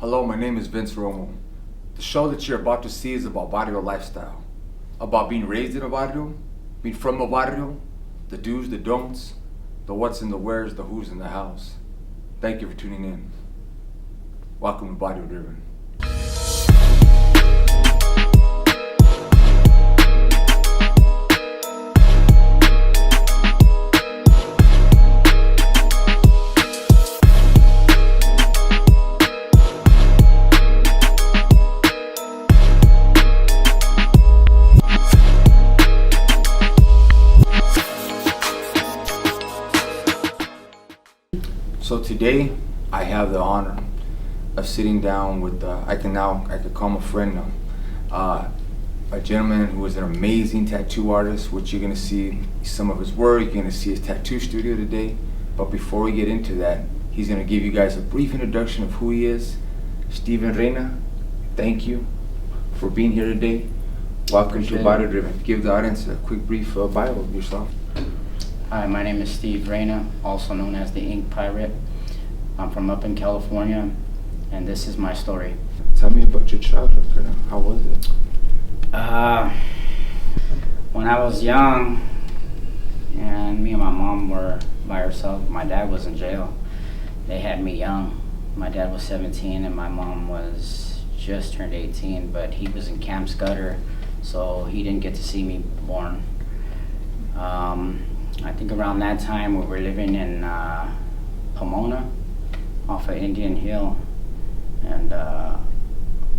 Hello, my name is Vince Romo. The show that you're about to see is about barrio lifestyle, about being raised in a barrio, being from a barrio, the do's, the don'ts, the what's and the where's, the who's in the house. Thank you for tuning in. Welcome to Barrio Driven. So today, I have the honor of sitting down with, I could call him a friend now, a gentleman who is an amazing tattoo artist, which you're gonna see some of his work, you're gonna see his tattoo studio today. But before we get into that, he's gonna give you guys a brief introduction of who he is. Steven Reyna, thank you for being here today. Welcome to Barrio Driven. Give the audience a quick brief bio of yourself. Hi, my name is Steve Reyna, also known as the Ink Pirate. I'm from up in California, and this is my story. Tell me about your childhood, Reyna. How was it? When I was young, and me and my mom were by herself, my dad was in jail. They had me young. My dad was 17 and my mom was just turned 18, but he was in Camp Scudder, so he didn't get to see me born. I think around that time we were living in Pomona off of Indian Hill, and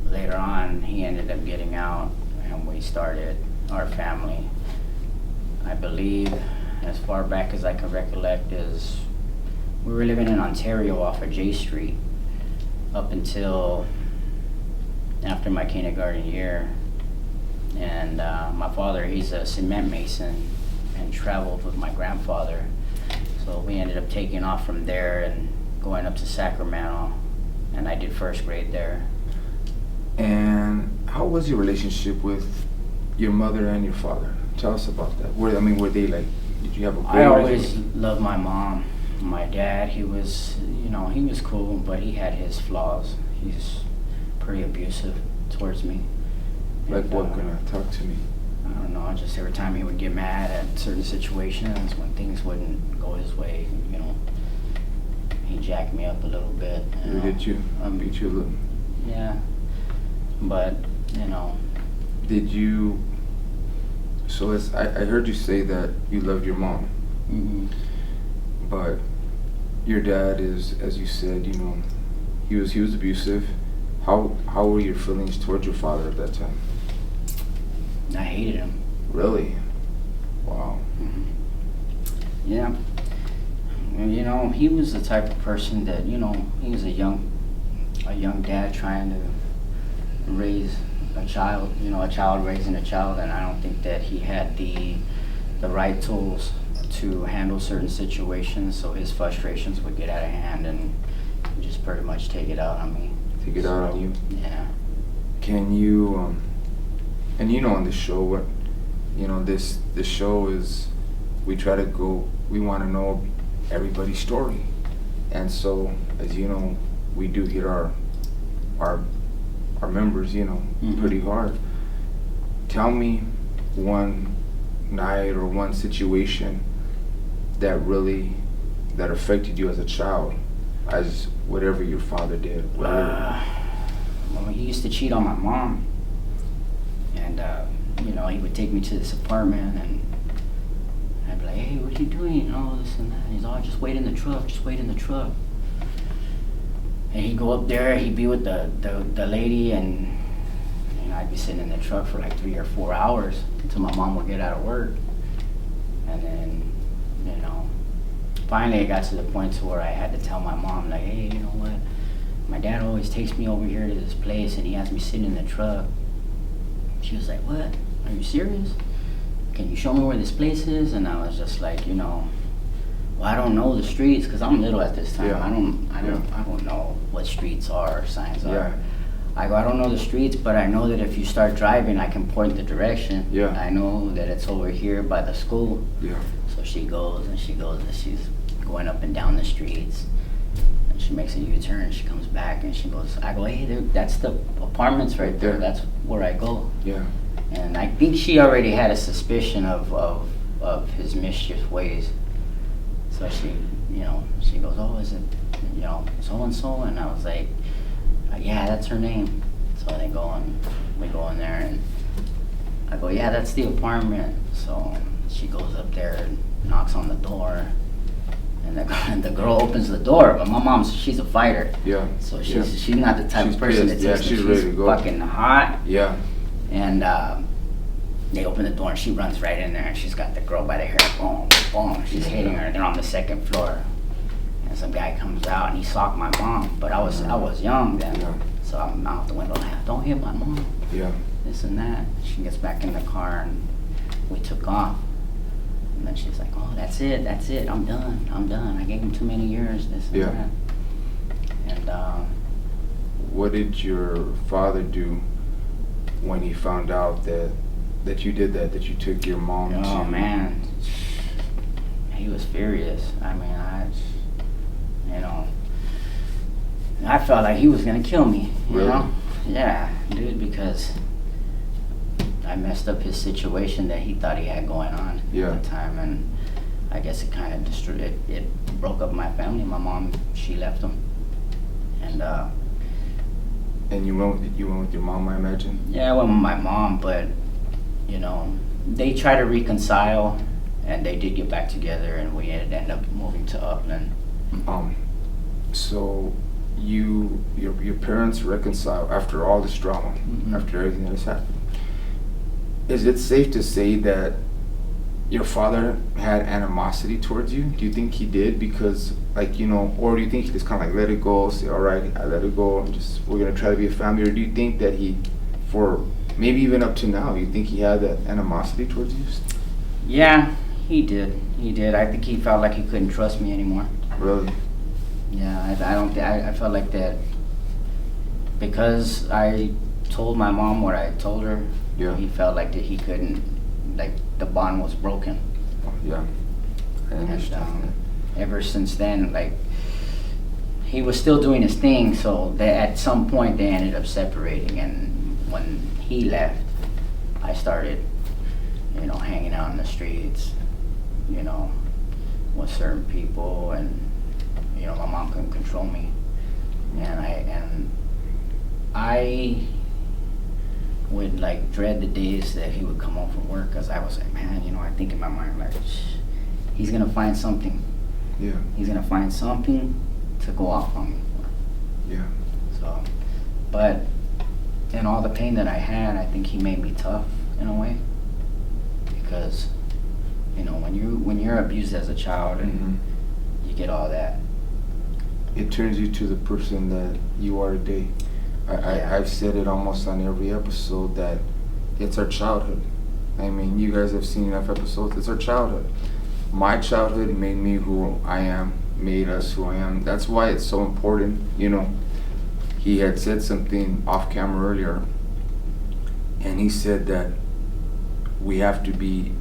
later on he ended up getting out and we started our family. I believe as far back as I can recollect is we were living in Ontario off of J Street up until after my kindergarten year. And my father, he's a cement mason and traveled with my grandfather, so we ended up taking off from there and going up to Sacramento, and I did first grade there. And how was your relationship with your mother and your father? Tell us about that. Were they like, did you have a great I always relationship? loved my mom. My dad, he was cool, but he had his flaws. He's pretty abusive towards me. Like what? Gonna talk to me? I don't know, just every time he would get mad at certain situations, when things wouldn't go his way, he jacked me up a little bit. Did you? Beat you a little? Yeah, but, Did you, so I heard you say that you loved your mom, but your dad is, as you said, he was abusive. How were your feelings towards your father at that time? I hated him. Really? Wow. Yeah. And, he was the type of person that, he was a young dad trying to raise a child, a child raising a child, and I don't think that he had the right tools to handle certain situations, so his frustrations would get out of hand and just pretty much take it out on me. Take it out on you? Yeah. Can you, and on this show, this show is, we want to know everybody's story. And so, as you know, we do hit our members, pretty hard. Tell me one night or one situation that affected you as a child, as whatever your father did, whatever. Well, he used to cheat on my mom. And, he would take me to this apartment and I'd be like, hey, what are you doing? This and that. And he's all, just wait in the truck. And he'd go up there, he'd be with the lady, and I'd be sitting in the truck for like 3 or 4 hours until my mom would get out of work. And then, finally it got to the point to where I had to tell my mom, like, hey, you know what? My dad always takes me over here to this place and he has me sitting in the truck. She was like, what? Are you serious? Can you show me where this place is? And I was just like, well, I don't know the streets because I'm little at this time. Yeah. I don't know what streets are or signs are. Yeah. I go, I don't know the streets, but I know that if you start driving, I can point the direction. Yeah. I know that it's over here by the school. Yeah. So she goes and she's going up and down the streets. And she makes a U-turn. She comes back and she goes, I go, hey, that's the apartments right there. That's where I go. Yeah. And I think she already had a suspicion of his mischief ways. So she, she goes, oh, is it, so-and-so? And I was like, yeah, that's her name. So we go in there and I go, yeah, that's the apartment. So she goes up there and knocks on the door. And the girl opens the door, but my mom, she's a fighter. Yeah. So she's not the type of person pissed. that takes she's ready to go. Fucking hot. Yeah. And they open the door and she runs right in there and she's got the girl by the hair. Boom, boom. She's hitting her. They're on the second floor. And some guy comes out and he socked my mom, but I was young then. Yeah. So I'm out the window. Don't hit my mom. Yeah. This and that. She gets back in the car and we took off. And then she's like, oh, that's it, I'm done. I gave him too many years, this and that. And what did your father do when he found out that you did that you took your mom to? Oh man, he was furious. I mean, I felt like he was gonna kill me, you know? Yeah, dude, because I messed up his situation that he thought he had going on at the time, and I guess it kind of destroyed it. It broke up my family. My mom, she left him, and you went with your mom, I imagine. Yeah, I went with my mom, but they tried to reconcile, and they did get back together, and we ended up moving to Upland. So your parents reconcile after all this drama, after everything that has happened. Is it safe to say that your father had animosity towards you? Do you think he did? Because, or do you think he just kind of let it go, say, all right, I let it go, and we're going to try to be a family? Or do you think that he, for maybe even up to now, you think he had that animosity towards you? Yeah, he did. I think he felt like he couldn't trust me anymore. Really? Yeah, I felt like that because I told my mom what I told her. Yeah. He felt like that he couldn't, like the bond was broken. Yeah, I understand. And ever since then, like he was still doing his thing. So at some point they ended up separating. And when he left, I started, hanging out in the streets, with certain people, and my mom couldn't control me, and I would like dread the days that he would come home from work, because I was like, man, I think in my mind, like, he's gonna find something. Yeah. He's gonna find something to go off on me. Yeah. So, but in all the pain that I had, I think he made me tough in a way, because when you're abused as a child and you get all that, it turns you to the person that you are today. I've said it almost on every episode that it's our childhood. I mean, you guys have seen enough episodes. It's our childhood. My childhood made me who I am, made us who I am. That's why it's so important. He had said something off camera earlier, and he said that we have to be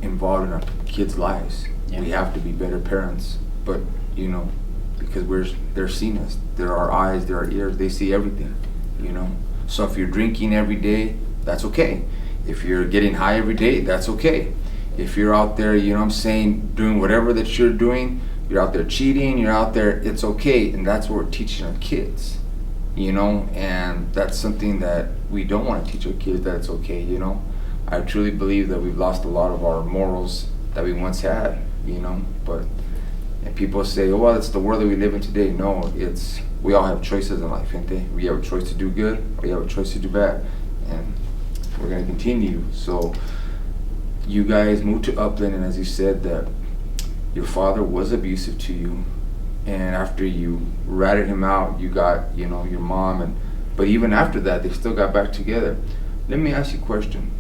involved in our kids' lives. Yeah. We have to be better parents, but because they're seeing us. They're our eyes, they're our ears, they see everything, So if you're drinking every day, that's okay. If you're getting high every day, that's okay. If you're out there, doing whatever that you're doing, you're out there cheating, you're out there, it's okay. And that's what we're teaching our kids, and that's something that we don't want to teach our kids, that it's okay, I truly believe that we've lost a lot of our morals that we once had, but and people say, oh, well, it's the world that we live in today. No, we all have choices in life, ain't they? We have a choice to do good, or we have a choice to do bad, and we're going to continue. So you guys moved to Upland, and as you said, that your father was abusive to you, and after you ratted him out, you got, your mom, but even after that, they still got back together. Let me ask you a question.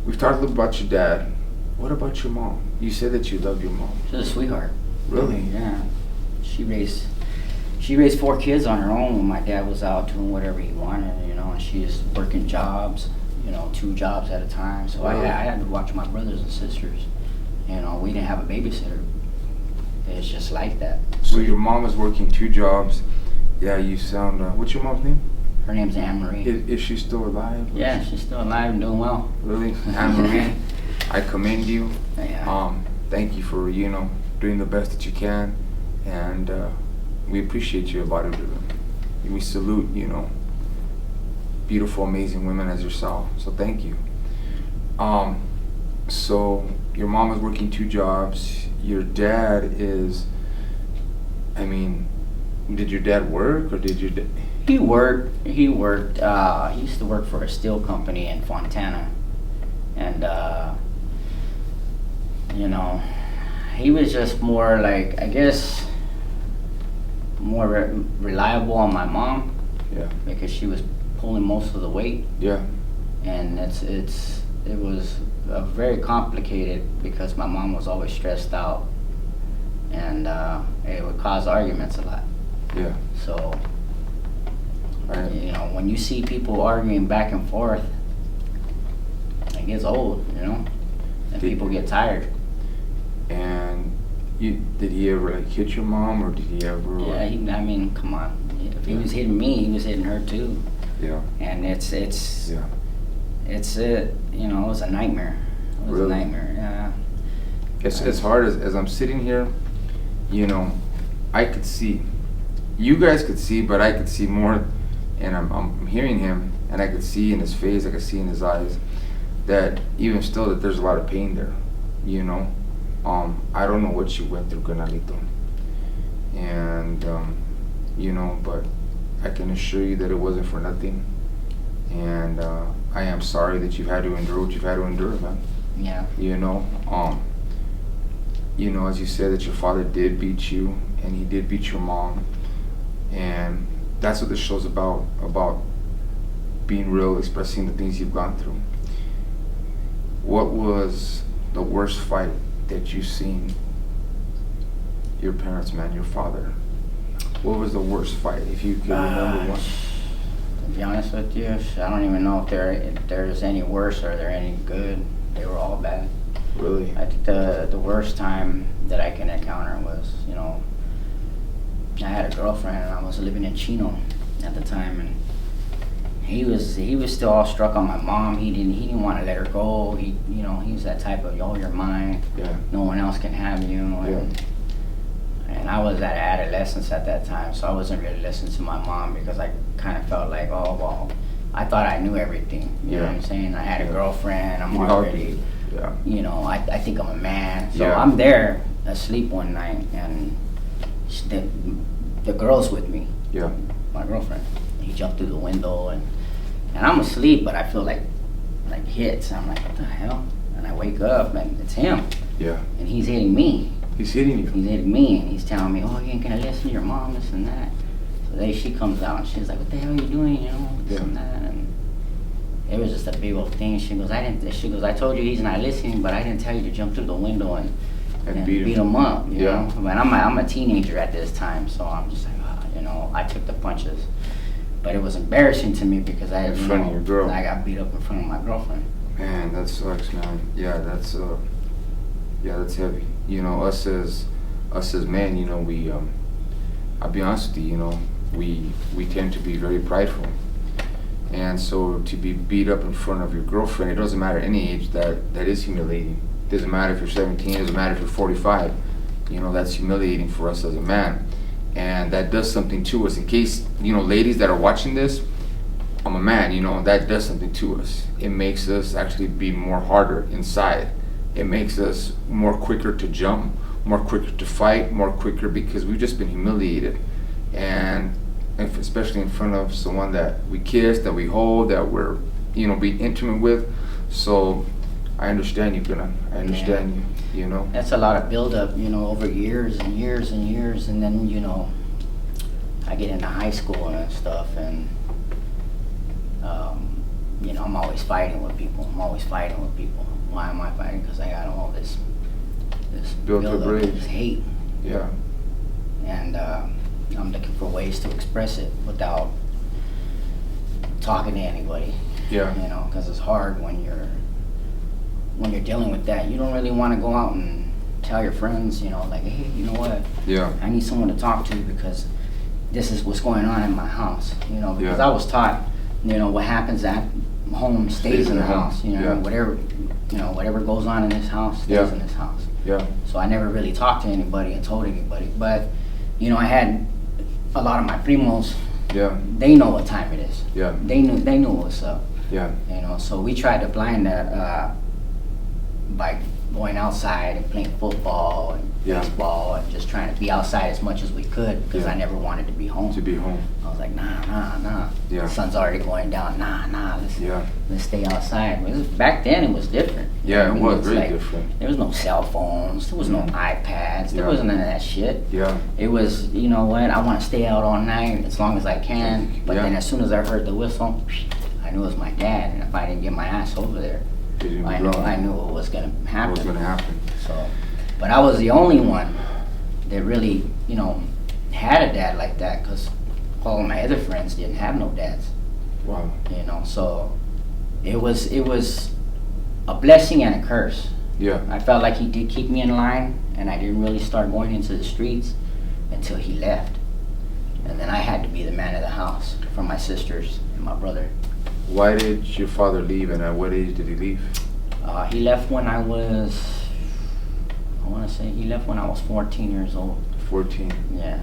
We've talked a little about your dad. What about your mom? You said that you loved your mom. She's a sweetheart. Really? Yeah. She raised 4 kids on her own when my dad was out doing whatever he wanted, and she was working jobs, 2 jobs at a time. So I had to watch my brothers and sisters. We didn't have a babysitter. it's just like that. So your mom is working 2 jobs. Yeah, you sound. What's your mom's name? Her name's Anne Marie. Is she still alive? Yeah, she's still alive and doing well. Really, Anne Marie. I commend you. Yeah. Thank you for doing the best that you can, and we appreciate you at Barrio Driven. We salute beautiful, amazing women as yourself. So thank you. So your mom is working 2 jobs. Your dad is. I mean, did your dad work or did your dad? He worked. He used to work for a steel company in Fontana, and he was just more like, I guess, more reliable on my mom. Yeah. Because she was pulling most of the weight. Yeah. And it was very complicated because my mom was always stressed out, and it would cause arguments a lot. Yeah. So, Right. when you see people arguing back and forth, it gets old, and people get tired. And did he ever hit your mom, or did he ever? Yeah, I mean, come on. If he was hitting me, he was hitting her too. Yeah. And it's Yeah. it was a nightmare. It was Really? a nightmare. Yeah. As hard as I'm sitting here, I could see. You guys could see, but I could see more. And I'm hearing him, and I could see in his face, I could see in his eyes, that even still that there's a lot of pain there. I don't know what you went through, Canalito. And but I can assure you that it wasn't for nothing. And I am sorry that you've had to endure what you've had to endure, man. Yeah. As you said, that your father did beat you, and he did beat your mom, and that's what this show's about being real, expressing the things you've gone through. What was the worst fight that you've seen your parents, man, your father? What was the worst fight, if you can remember one? To be honest with you, I don't even know if there's any worse or they're any good. They were all bad. Really? I think the worst time that I can encounter was, I had a girlfriend and I was living in Chino at the time, and he was still all struck on my mom. He didn't want to let her go. He was that type of, you're mine. Yeah. No one else can have you. And I was at adolescence at that time, so I wasn't really listening to my mom because I kind of felt like, oh well, I thought I knew everything. You know what I'm saying? I had a girlfriend. I'm already. Yeah. I think I'm a man. So Yeah. I'm there asleep one night, and the girl's with me. Yeah. My girlfriend. He jumped through the window, and I'm asleep, but I feel like hits. I'm like, what the hell? And I wake up, and it's him. Yeah. And he's hitting me. He's hitting you. He's hitting me, and he's telling me, oh, you ain't gonna listen to your mom, this and that. So then she comes out, and she's like, what the hell are you doing, this and that. And it was just a big old thing. She goes, I told you he's not listening, but I didn't tell you to jump through the window and beat him up, you know? But I'm a teenager at this time, so I'm just like, I took the punches. But it was embarrassing to me because in front of your girl. I got beat up in front of my girlfriend. Man, that sucks, man. Yeah, that's heavy. Us as men, we I'll be honest with you, we tend to be very prideful. And so to be beat up in front of your girlfriend, it doesn't matter any age, that is humiliating. It doesn't matter if you're 17, it doesn't matter if you're 45. That's humiliating for us as a man. And that does something to us. In case, ladies that are watching this, I'm a man, that does something to us. It makes us actually be more harder inside. It makes us more quicker to jump, more quicker to fight, more quicker because we've just been humiliated. And especially in front of someone that we kiss, that we hold, that we're, being intimate with. So I understand you, Guna. I understand you. That's a lot of buildup, over years and years and years. And then, I get into high school and stuff, and, I'm always fighting with people. Why am I fighting? Because I got all this buildup, this hate. Yeah. And I'm looking for ways to express it without talking to anybody. Yeah. Because it's hard when you're dealing with that. You don't really want to go out and tell your friends, you know, like, hey, you know what? Yeah. I need someone to talk to because this is what's going on in my house, you know, because Yeah. I was taught, you know, what happens at home stays in the house, you know, Yeah. whatever goes on in this house stays Yeah. in this house. Yeah. So I never really talked to anybody and told anybody, but, you know, I had a lot of my primos, Yeah. they know what time it is. Yeah. They knew what's up, Yeah. you know, so we tried to blind that by going outside and playing football and Yeah. baseball and just trying to be outside as much as we could because Yeah. I never wanted to be home. To be home. I was like, nah. Yeah. The sun's already going down. Nah, Yeah. let's stay outside. Back then it was different. You Yeah, know what it I mean? was It's very like, different. there was no cell phones. There was no iPads. There Yeah. wasn't none of that shit. Yeah. It was, you know what, I want to stay out all night as long as I can. But Yeah. then as soon as I heard the whistle, I knew it was my dad. And if I didn't get my ass over there, I knew what was going to happen. What was going to happen? So, but I was the only one that really, you know, had a dad like that because all of my other friends didn't have no dads. Wow. You know, so it was a blessing and a curse. Yeah. I felt like he did keep me in line, and I didn't really start going into the streets until he left. And then I had to be the man of the house for my sisters and my brother. Why did your father leave, and at what age did he leave? He left when I want to say he left when I was 14 years old. 14. Yeah,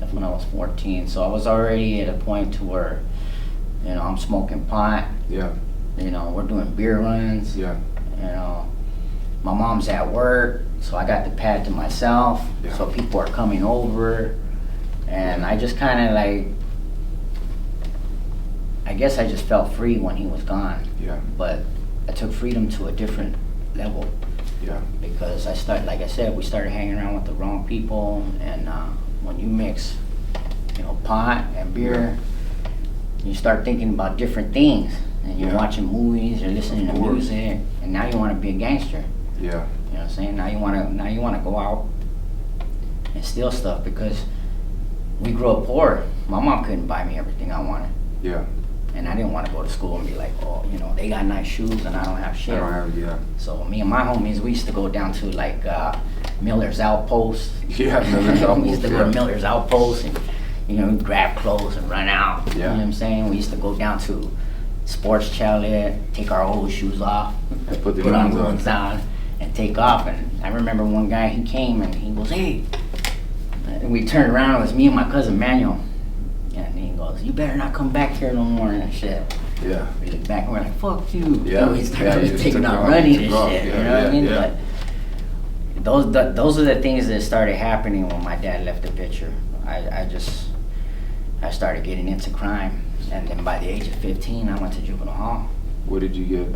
left when I was 14. So I was already at a point to where, you know, I'm smoking pot. Yeah. You know, we're doing beer runs. Yeah. You know, my mom's at work, so I got the pad to myself. Yeah. So people are coming over, and I just kind of like, I guess I just felt free when he was gone. Yeah. But I took freedom to a different level. Yeah. Because like I said, we started hanging around with the wrong people, and when you mix, you know, pot and beer, you start thinking about different things, and you're watching movies, you're listening to music, and now you want to be a gangster. Yeah. You know what I'm saying? Now you want to go out and steal stuff because we grew up poor. My mom couldn't buy me everything I wanted. Yeah. And I didn't want to go to school and be like, oh, you know, they got nice shoes and I don't have shit. I don't have, yeah. So me and my homies, we used to go down to like Miller's Outpost. Yeah, Miller's Outpost. We used to go to Miller's Outpost and, you know, grab clothes and run out. Yeah. You know what I'm saying? We used to go down to Sports Chalet, take our old shoes off, And put the put on new ones on, and take off. And I remember one guy, he came and he goes, hey. And we turned around, it was me and my cousin Manuel. And he goes, you better not come back here no more and shit. Yeah. We look back and we're like, fuck you. Yeah. So we started you taking took out off, running took and off. shit. Yeah, You know what I mean? yeah. But those are the things that started happening when my dad left the picture. I started getting into crime. And then by the age of 15, I went to juvenile hall. What did you get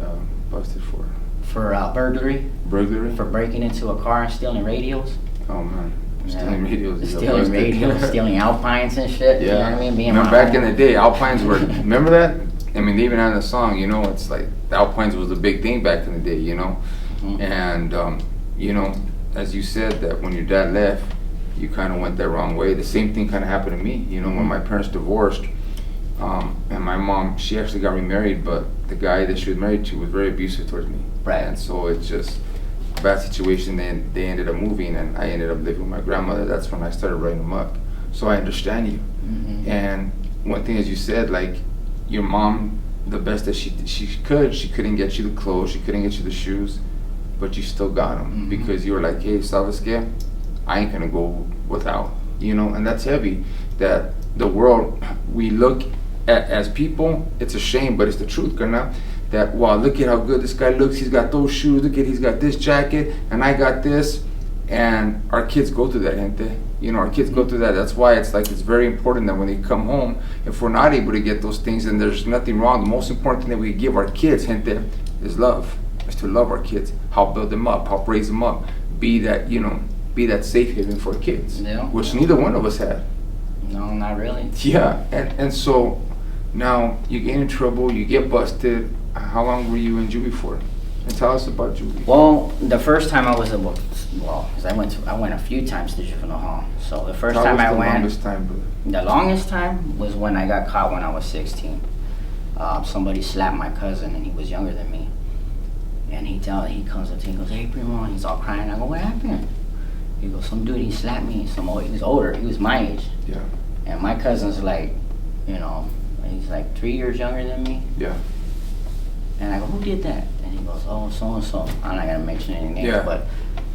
busted for? For burglary, Burglary? for breaking into a car and stealing radios. Oh, man. Stealing radios is Stealing busted. radios, stealing Alpines and shit. Yeah. You know what I mean? Being Remember my back in the day, Alpines were, remember that? I mean, they even had a song, you know, it's like, the Alpines was a big thing back in the day, you know? Mhm. And, you know, as you said, that when your dad left, you kind of went that wrong way. The same thing kind of happened to me, you know, when my parents divorced. And my mom, she actually got remarried, but the guy that she was married to was very abusive towards me. Right. And so it's just a bad situation. Then they ended up moving, and I ended up living with my grandmother. That's when I started writing them up. So I understand you. Mhm. And one thing, as you said, like your mom, the best that she could, she couldn't get you the clothes, she couldn't get you the shoes, but you still got them Mhm. because you were like, hey, ¿sabes qué? I ain't gonna go without, you know. And that's heavy. That the world, we look at as people, it's a shame, but it's the truth, carnal. That, wow, look at how good this guy looks. He's got those shoes. Look at, he's got this jacket, and I got this. And our kids go through that, gente. You know, our kids go through that. That's why it's like, it's very important that when they come home, if we're not able to get those things, then there's nothing wrong. The most important thing that we give our kids, gente, is love. Is to love our kids. Help build them up. Help raise them up. Be that, you know, be that safe haven for kids. Yeah. Which neither one of us had. No, not really. Yeah, and so now you get in trouble, you get busted. How long were you in juvie for? And tell us about juvie. Well, the first time I was because I went a few times to juvenile hall. So the first time I went, the longest time, brother? the longest time was when I got caught when I was 16. Somebody slapped my cousin, and he was younger than me. And he comes up to me, he goes, "Hey, Primo," he's all crying. I go, "What happened?" He goes, "Some dude, he slapped me." He was older, he was my age. Yeah. And my cousin's like, you know, he's like 3 years younger than me. Yeah. And I go, "Who did that?" And he goes, "Oh, so-and-so." I'm not gonna mention any names, Yeah. but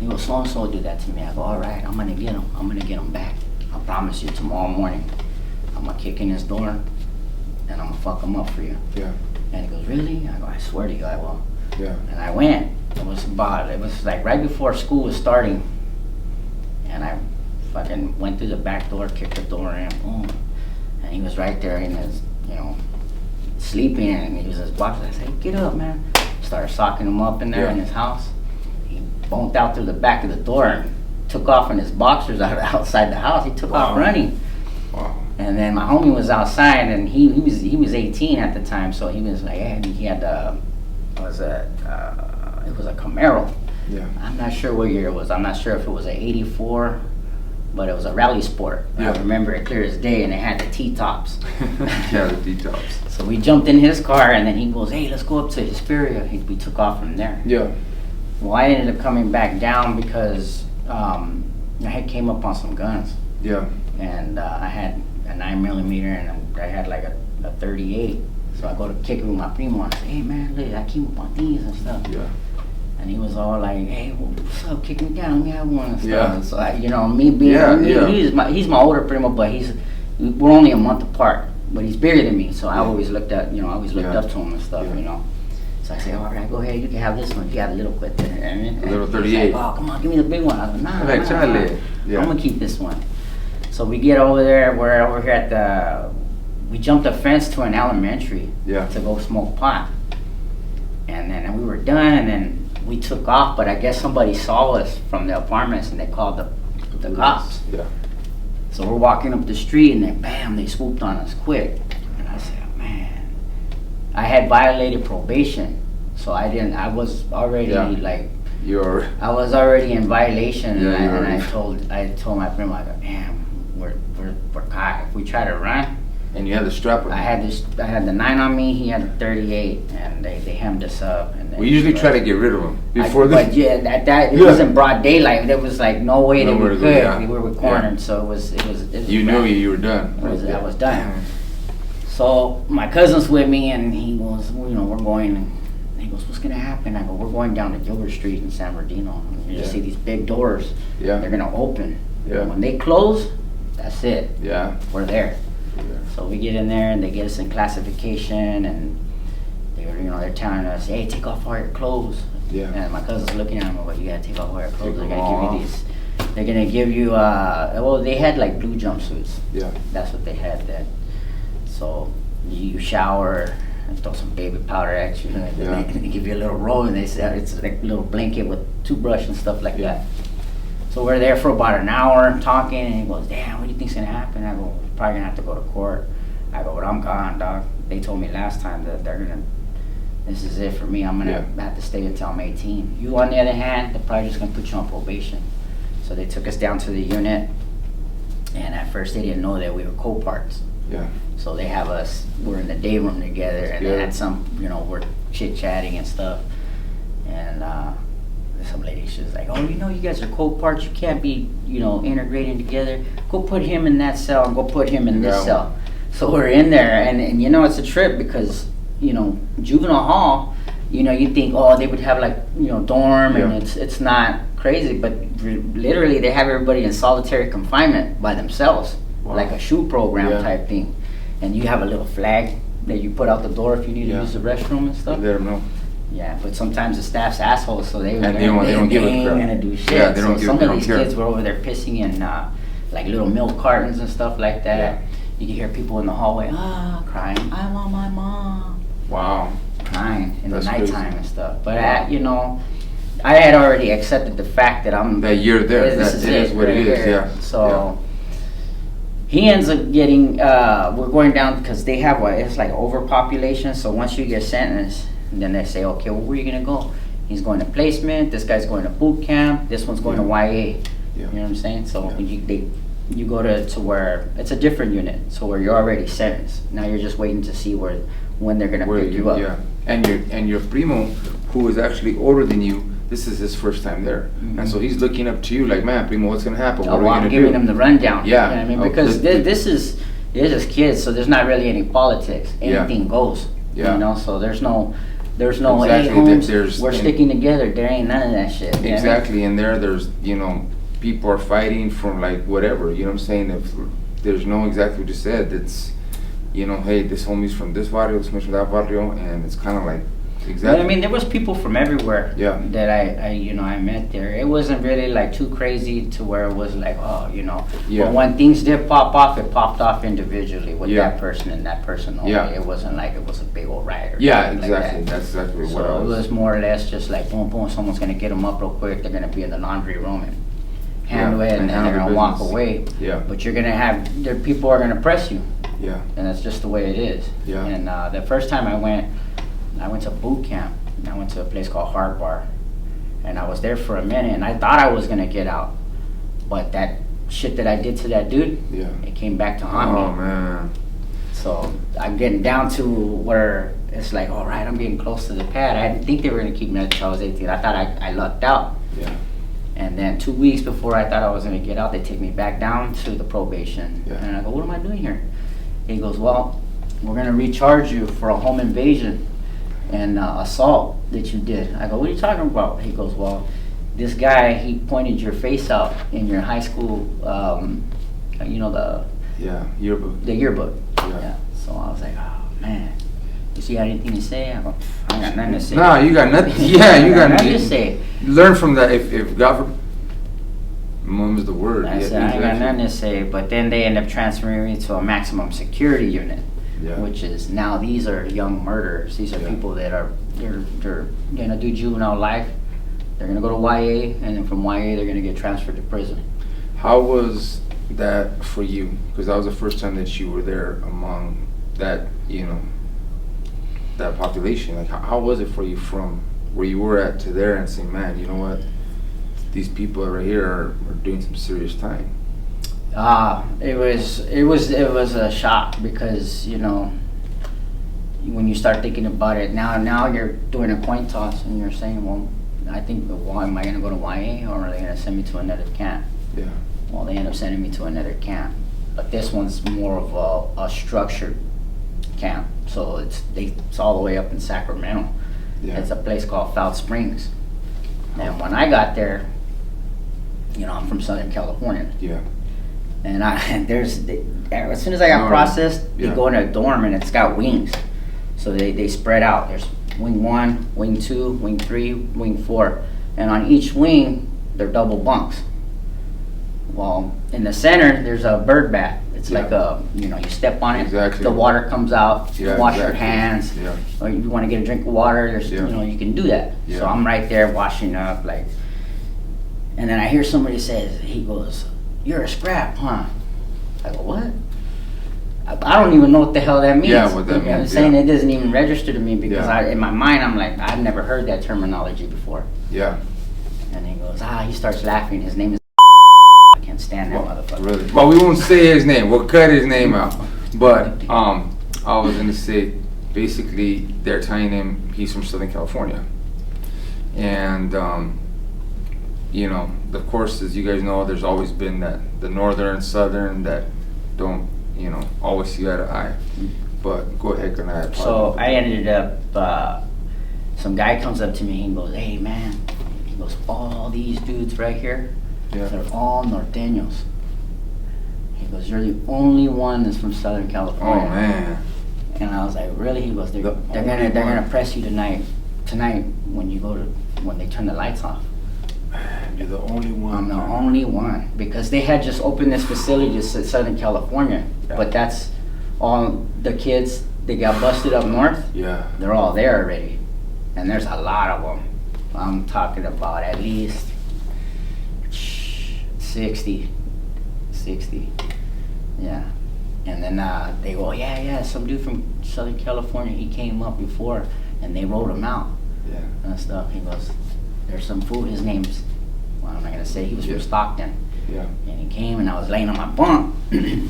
he goes, "So-and-so did that to me." I go, "All right, I'm gonna get him. I'm gonna get him back. I promise you, tomorrow morning, I'm gonna kick in his door and I'm gonna fuck him up for you." Yeah. And he goes, "Really?" I go, "I swear to you, I will." Yeah. And I went. It was like right before school was starting. And I fucking went through the back door, kicked the door in, boom. And he was right there in his, you know, sleeping, and he was his boxers. I said, "Get up, man." Started socking him up in there Yeah. in his house. He bumped out through the back of the door and took off in his boxers outside the house. He took off running. Wow. And then my homie was outside, and he was 18 at the time, so he was like, hey, he had it was a Camaro. Yeah. I'm not sure what year it was. I'm not sure if it was an '84, but it was a rally sport. Yeah. I remember it clear as day, and it had the T-tops. Yeah, the detox. So we jumped in his car, and then he goes, "Hey, let's go up to Hesperia." We took off from there. Yeah. Well, I ended up coming back down because I had came up on some guns, Yeah. and I had a 9mm, and I had like a 38. So I go to kick it with my primo, and I say, "Hey man, look, I came up on these and stuff." Yeah. And he was all like, "Hey, what's up? Kick me down. Let me have one and stuff." Yeah. And so I, you know, me being, Yeah. he's my older primo, but we're only a month apart. But he's bigger than me, so I always looked up, you know, I always looked up to him and stuff, you know. So I said, "All right, go ahead, you can have this one. You got a little quit there." And A little he's 38. like, "Oh, come on, give me the big one." I was like, "Nah, Like nah, Charlie. nah. Yeah. I'm gonna keep this one." So we get over there. We're over here at we jumped a fence to an elementary to go smoke pot, and then we were done, and then we took off. But I guess somebody saw us from the apartments, and they called the cops. Yeah. So we're walking up the street, and then bam, they swooped on us quick. And I said, "Man, I had violated probation, so I was already like." I was already in violation, and I told my friend, I go, "Damn, we're caught. If we try to run." And you had the strap on. I had the 9 on me. He had the 38, and they hemmed us up. And We usually try to get rid of them before But yeah, it was in broad daylight. There was like no way that we could. Yeah. We were cornered, so it was. You knew you were done. I was done. So my cousin's with me, and he goes, "You know, we're going." And he goes, "What's gonna happen?" I go, "We're going down to Gilbert Street in San Bernardino. You just see these big doors. Yeah. They're gonna open. Yeah. When they close, that's it. Yeah. We're there." So we get in there, and they get us in classification, and they're telling us, "Hey, take off all your clothes." Yeah. And my cousin's looking at me, "Well, you gotta take off all your clothes. Take They're them gonna give all you these. They're gonna give you well, they had like blue jumpsuits. Yeah. That's what they had then. So you shower and throw some baby powder at you, and Yeah. they give you a little roll, and they say it's like a little blanket with toothbrush and stuff like that. So we're there for about an hour talking, and he goes, "Damn, what do you think's gonna happen?" I go, "We're probably gonna have to go to court." I go, "But I'm gone, dog. They told me last time that this is it for me. I'm gonna have to stay until I'm 18. You, on the other hand, they're probably just gonna put you on probation." So they took us down to the unit, and at first they didn't know that we were co-parts. Yeah. So they have us, we're in the day room together, and then at some, we're chit-chatting and stuff. And some lady, she was like, "Oh, you guys are co-parts. You can't be, integrating together. Go put him in that cell and go put him in this cell." So we're in there, and it's a trip because, juvenile hall, you think, oh, they would have like, dorm, and it's not crazy, but literally they have everybody in solitary confinement by themselves, like a shoe program type thing. And you have a little flag that you put out the door if you need to use the restroom and stuff. Let them know. Yeah, but sometimes the staff's assholes, so they don't give a crap. Gonna do shit. Yeah, they don't so some of these care. kids were over there pissing in like little milk cartons and stuff like that. Yeah. You can hear people in the hallway crying, "I want my mom." Wow. Crying in That's the nighttime crazy. and stuff. But I had already accepted the fact that That you're there. This That is what right it is. here. Yeah. So he ends up getting. We're going down because they have it's like overpopulation. So once you get sentenced, then they say, "Okay, well, where are you gonna go?" He's going to placement. This guy's going to boot camp. This one's going to YA. Yeah. You know what I'm saying? So you go to where it's a different unit. So where you're already sentenced. Now you're just waiting to see when they're gonna pick you up. Yeah. And your primo who is actually older than you, this is his first time there. And so he's looking up to you like, man, Primo, what's gonna happen? What are we gonna I'm giving do? them the rundown. Yeah. You know what I mean? Because this is kids, so there's not really any politics. Anything goes. Yeah. You know, so there's no Exactly. hey Holmes, There's- we're sticking together. There ain't none of that shit. You know what I mean? Exactly, and there's, you know, people are fighting from like whatever, you know what I'm saying? If there's no exactly what you said, it's, you know, hey, this homie's from this barrio, this homie's from that barrio, and it's kind of like, exactly. But, I mean, there was people from everywhere Yeah. that I met there. It wasn't really like too crazy to where it was like, oh, you know. Yeah. But when things did pop off, it popped off individually with Yeah. that person and that person only. Yeah. It wasn't like it was a big old riot or Yeah, anything like exactly. that. That's exactly what So I it was. was more or less just like boom, boom, someone's gonna get them up real quick. They're gonna be in the laundry room and handle it, and then handle they're the gonna walk business. away. Yeah. But you're gonna have there people are gonna press you, Yeah, and that's just the way it is. Yeah. And the first time I went to boot camp. I went to a place called Hard Bar, and I was there for a minute, and I thought I was gonna get out, but that shit that I did to that dude, yeah. it came back to haunt Oh me. man. So I'm getting down to where it's like, all right, I'm getting close to the pad. I didn't think they were gonna keep me until I was 18. I thought I lucked out. Yeah. And then 2 weeks before I thought I was gonna get out, they take me back down to the probation. Yeah. And I go, what am I doing here? He goes, well, we're gonna recharge you for a home invasion and assault that you did. I go, what are you talking about? He goes, well, this guy, he pointed your face out in your high school, you know, Yeah. Yearbook. the yearbook. Yeah. So I was like, oh man, you see, got anything to say? I go, I ain't got nothing to say. Nah, you got nothing. Yeah, you got nothing to say. Learn from that. If God, mum is the word. I Yeah, said, I ain't got exactly. nothing to say. But then they end up transferring me to a maximum security unit, Yeah. which is now these are young murderers. These are Yeah. people that are they're gonna do juvenile life. They're gonna go to YA, and then from YA they're gonna get transferred to prison. How was that for you? Because that was the first time that you were there among that, you know, that population. Like, how was it for you from where you were at to there and saying, man, you know what? These people right here are doing some serious time. It was a shock because, you know, when you start thinking about it, now you're doing a coin toss and you're saying, well, I think, well, am I gonna go to YA or are they gonna send me to another camp? Yeah. Well, they end up sending me to another camp, but this one's more of a structured camp. So it's all the way up in Sacramento. Yeah. It's a place called South Springs. And when I got there, you know, I'm from Southern California, Yeah. and as soon as I got Oh, processed, yeah. they go in a dorm and it's got wings, so they spread out. There's wing 1, wing 2, wing 3, wing 4, and on each wing they're double bunks. Well, in the center there's a bird bath. It's Yeah. like you step on it, Exactly. the water comes out, Yeah, you wash your exactly. hands, Yeah. or if you want to get a drink of water, there's Yeah. you can do that. Yeah. So I'm right there washing up, like, and then I hear somebody says, he goes, "You're a scrap, huh?" I go, "What?" I don't even know what the hell that means. Yeah, what that You know what I'm means, saying? yeah. It doesn't even register to me because Yeah. in my mind I'm like, I've never heard that terminology before. Yeah. And he goes, he starts laughing. His name is I can't stand that motherfucker. Really? Well, we won't say his name. We'll cut his name out. But I was gonna say, basically, they're telling him he's from Southern California, and you know, of course, as you guys know, there's always been that the northern and southern that don't, you know, always see eye to eye. But go ahead, can I? So I ended up, some guy comes up to me and goes, "Hey man," he goes, "all these dudes right here, Yeah. they're all norteños." He goes, "You're the only one that's from Southern Oh California." man. And I was like, "Really?" He goes, "They're The gonna only one. press you tonight when they turn the lights off." You're the only one. I'm the only one because they had just opened this facility in Southern California, Yeah. but that's all the kids that got busted up north. Yeah. They're all there already, and there's a lot of them. I'm talking about at least 60, yeah. And then they go, yeah, some dude from Southern California, he came up before, and they wrote him out Yeah. and stuff. He goes, there's some fool, his name's, well, I'm not gonna say, he was Yeah. from Stockton. Yeah. And he came and I was laying on my bunk. He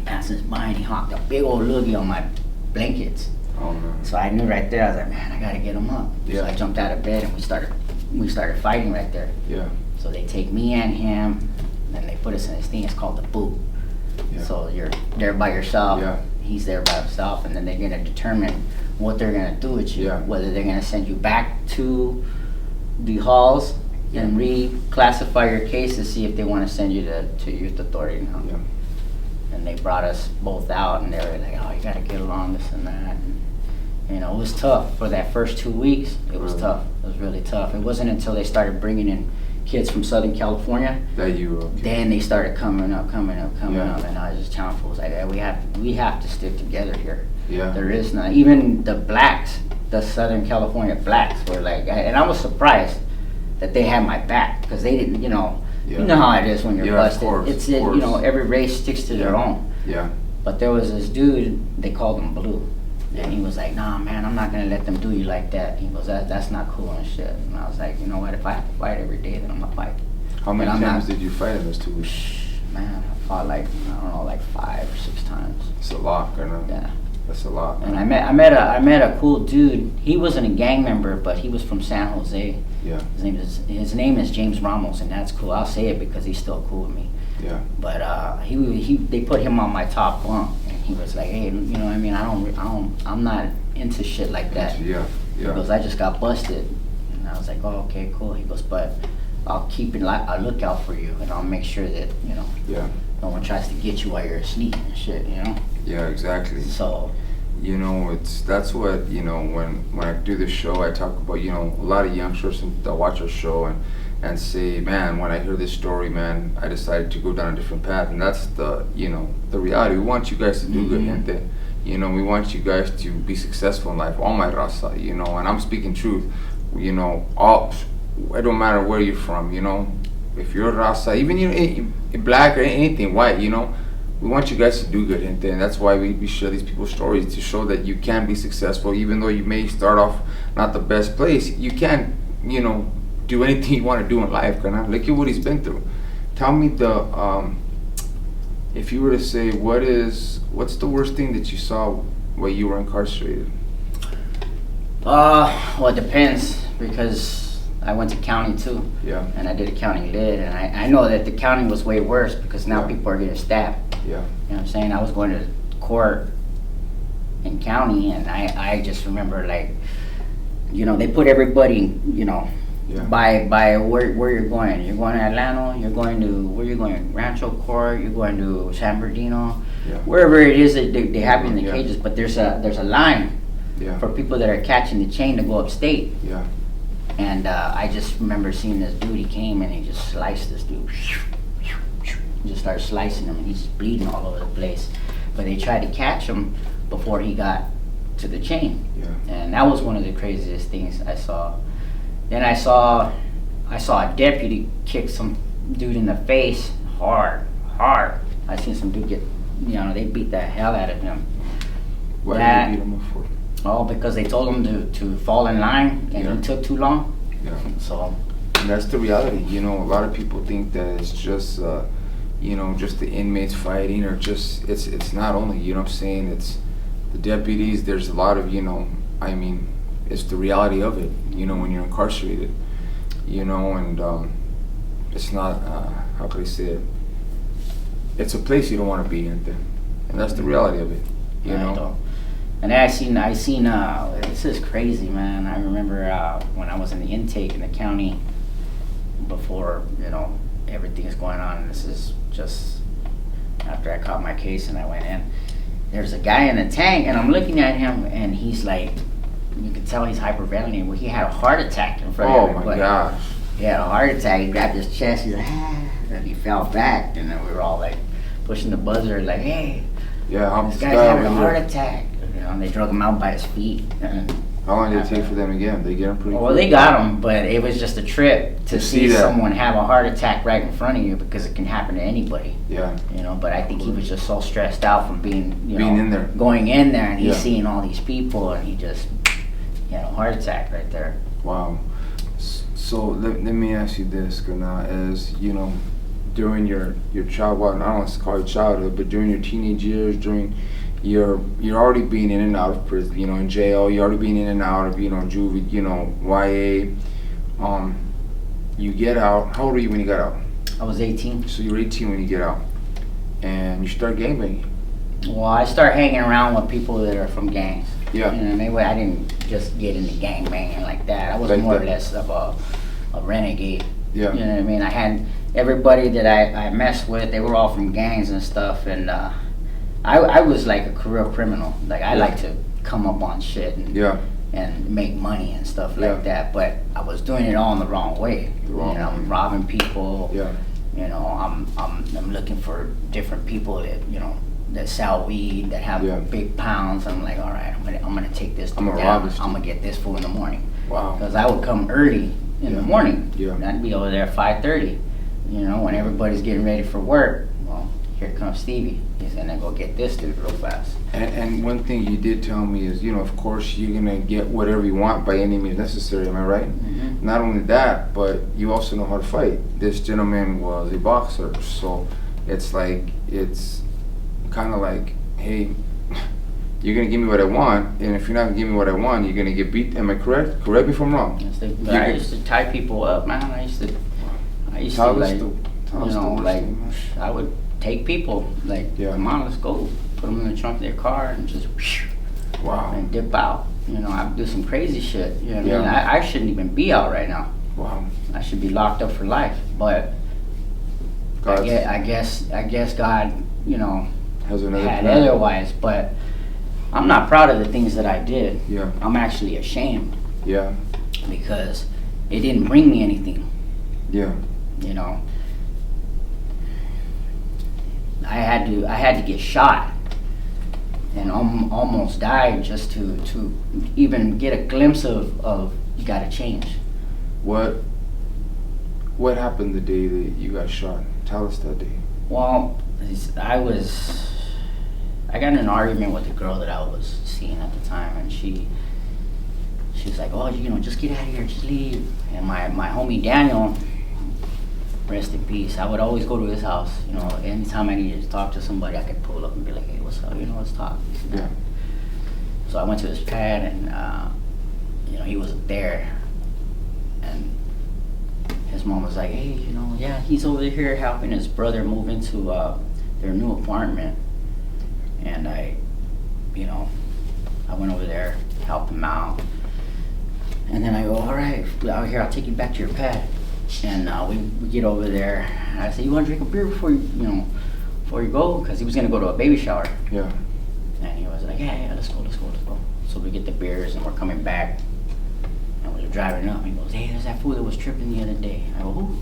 passes by and he honked a big old loogie on my blankets. Oh no. So I knew right there, I was like, man, I gotta get him up. Yeah. So I jumped out of bed and we started fighting right there. Yeah. So they take me and him, and they put us in this thing, it's called the boot. Yeah. So you're there by yourself, Yeah. he's there by himself, and then they're gonna determine what they're gonna do with you. Yeah. Whether they're gonna send you back to the halls and reclassify your case to see if they wanna send you to youth authority now. Yeah. And they brought us both out, and they were like, oh, you gotta get along, this and that. And, you know, it was tough for that first 2 weeks. It was Really? tough. It was really tough. It wasn't until they started bringing in kids from Southern California, That you were okay. then they started coming up, Yeah. and I was just telling fools like, hey, we have to stick together here. Yeah. There is not, even the blacks, the Southern California blacks were like, and I was surprised that they had my back, because they didn't, you know how it is when you're Yeah, of busted. course, It's of you know, course. every race sticks to their own. Yeah. But there was this dude, they called him Blue. And he was like, nah, man, I'm not gonna let them do you like that. He goes, that's not cool and shit. And I was like, you know what, if I have to fight every day, then I'm gonna fight. How many But I'm times not- did you fight in those 2 weeks? Man, I fought like, I don't know, like 5 or 6 times. It's a lot, Colonel. Yeah. That's a lot. And I met a cool dude. He wasn't a gang member, but he was from San Jose. Yeah. His name is James Ramos, and that's cool. I'll say it because he's still cool with me. Yeah. But they put him on my top bunk, and he was like, hey, you know what I mean, I'm not into shit like that. Yeah. He Yeah. goes, I just got busted. And I was like, oh, okay, cool. He goes, but I'll keep a lookout for you, and I'll make sure that, you know, Yeah. no one tries to get you while you're asleep and shit, you know? Yeah. Exactly. So, You know, that's what, you know, when I do this show, I talk about, you know, a lot of youngsters that watch our show and say, man, when I hear this story, man, I decided to go down a different path. And that's the, you know, the reality. We want you guys to do good, gente. You know, we want you guys to be successful in life. All my raza, you know, and I'm speaking truth. You know, it don't matter where you're from, you know. If you're a raza, even you black or anything, white, you know, we want you guys to do good, gente, and that's why we share these people's stories, to show that you can be successful. Even though you may start off not the best place, you can, you know, do anything you want to do in life. Look at what he's been through. Tell me if you were to say, what's the worst thing that you saw while you were incarcerated? well, it depends, because I went to county too. Yeah. And I did a county lid, and I know that the county was way worse, because now people are getting stabbed. Yeah. You know what I'm saying? I was going to court in county, and I just remember, like, you know, they put everybody, you know, Yeah. by where you're going. You're going to Atlanta, you're going to, where you're going, Rancho Court, you're going to San Bernardino, Yeah. wherever it is that they have you in the Yeah. cages, but there's a line Yeah. for people that are catching the chain to go upstate. Yeah. And I just remember seeing this dude, he came and he just sliced this dude. He just started slicing him, and he's just bleeding all over the place. But they tried to catch him before he got to the chain. Yeah. And that was one of the craziest things I saw. Then I saw a deputy kick some dude in the face hard. I seen some dude get, you know, they beat the hell out of him. Why That- did you beat him up for? Oh, because they told him to fall in line, and Yeah. he took too long. Yeah. So, And that's the reality. You know, a lot of people think that it's just, you know, just the inmates fighting, or just, it's not only, you know what I'm saying, it's the deputies. There's a lot of, you know, I mean, it's the reality of it, you know, when you're incarcerated, you know, and it's not, how could I say it? It's a place you don't want to be in, and that's the reality of it, you I know. don't. And then I seen, this is crazy, man. I remember when I was in the intake in the county, before, you know, everything's going on, and this is just after I caught my case and I went in. There's a guy in the tank, and I'm looking at him, and he's like, you can tell he's hyperventilating. Well, he had a heart attack in front of Oh everybody. my gosh. He had a heart attack. He grabbed his chest. He's like, and he fell back. And then we were all like pushing the buzzer, like, hey, Yeah, this guy's having a heart attack. You know, and they drug him out by his feet. And, How long did it take for them to get him? They get him pretty well, quick? they got him, but it was just a trip to see that. someone have a heart attack right in front of you, because it can happen to anybody. Yeah. You know, but I think he was just so stressed out from being In there. going in there, and he's Yeah. seeing all these people, and he had a heart attack right there. Wow. So let me ask you this, Gana, as you know, during your child, well, I don't want to call it childhood, but during your teenage years, during, you're already being in and out of prison, you know, in jail. You're already being in and out of, you know, juvie, you know, YA. You get out. How old were you when you got out? I was 18. So you're 18 when you get out, and you start gangbanging. Well, I start hanging around with people that are from gangs. Yeah. You know, maybe I didn't just get into gangbanging like that. I was Like more that. or less of a renegade. Yeah. You know what I mean? I had everybody that I messed with, they were all from gangs and stuff, and I was like a career criminal. Like, I like to come up on shit and Yeah. and make money and stuff Yeah. like that, but I was doing it all in the wrong way. The wrong you know, I'm way. robbing people. Yeah. You know, I'm looking for different people that, you know, that sell weed, that have Yeah. big pounds. I'm like, all right, I'm gonna take this I'm dude gonna down. rob this I'm dude. gonna get this fool in the morning. Wow. Because I would come early in Yeah. the morning. Yeah. And I'd be over there at 5:30. You know, when everybody's getting ready for work. Well, here comes Stevie. He's gonna go get this dude real fast. And one thing you did tell me is, you know, of course you're gonna get whatever you want by any means necessary. Am I right? Mm-hmm. Not only that, but you also know how to fight. This gentleman was a boxer, so it's kind of like, hey, you're gonna give me what I want, and if you're not gonna give me what I want, you're gonna get beat. Am I correct? Correct me if I'm wrong. I used to tie people up, man. I used to Tell us like, tell you us the know, worst like, thing, man. I would take people, like, Yeah. come on, let's go. Put them in the trunk of their car and just Wow. and dip out. You know, I would do some crazy shit. You know what I Yeah. mean? I shouldn't even be out right now. Wow. I should be locked up for life. But God's I guess God, you know, has another had plan. otherwise. But I'm not proud of the things that I did. Yeah. I'm actually ashamed Yeah. because it didn't bring me anything. Yeah. You know, I had to get shot and almost died just to even get a glimpse of you gotta change. What happened the day that you got shot? Tell us that day. Well, I got in an argument with the girl that I was seeing at the time, and she's like, oh, you know, just get out of here, just leave. And my homie Daniel, rest in peace, I would always go to his house. You know, anytime I needed to talk to somebody, I could pull up and be like, hey, what's up? You know, let's talk. Yeah. So I went to his pad, and you know, he wasn't there. And his mom was like, hey, you know, yeah, he's over here helping his brother move into their new apartment. And I went over there, helped him out. And then I go, all right, out here, I'll take you back to your pad. And we get over there. And I said, you want to drink a beer before you go? Because he was going to go to a baby shower. Yeah. And he was like, yeah, let's go. So we get the beers, and we're coming back. And we were driving up. He goes, hey, there's that fool that was tripping the other day. I go, who?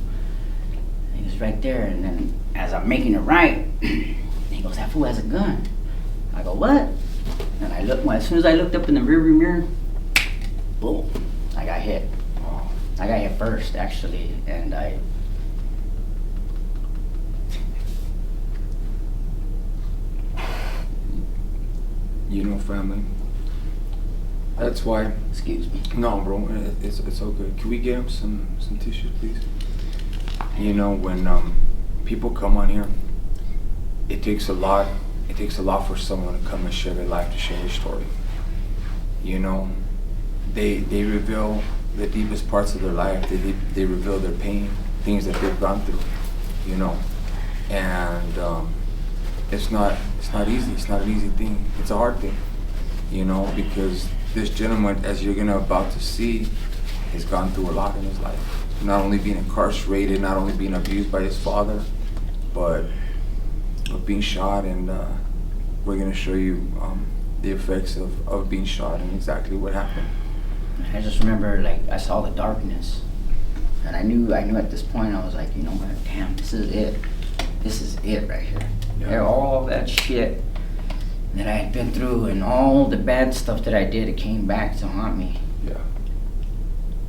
And he was right there. And then as I'm making it right, he goes, that fool has a gun. I go, what? And I look. As soon as I looked up in the rearview mirror, boom, I got hit. Wow. I got hit first, actually, and You know, family. That's why. excuse me. No, bro, it's okay. Can we get him some tissues, please? You know, when people come on here, it takes a lot. It takes a lot for someone to come and share their life, to share their story. You know, they reveal the deepest parts of their life. They reveal their pain, things that they've gone through. You know, and it's not easy. It's not an easy thing. It's a hard thing. You know, because this gentleman, as you're about to see, has gone through a lot in his life. Not only being incarcerated, not only being abused by his father, but being shot, and we're gonna show you the effects of being shot and exactly what happened. I just remember, like, I saw the darkness, and I knew at this point, I was like, you know what, damn, this is it. This is it right here. Yeah. All that shit that I had been through and all the bad stuff that I did, it came back to haunt me. Yeah.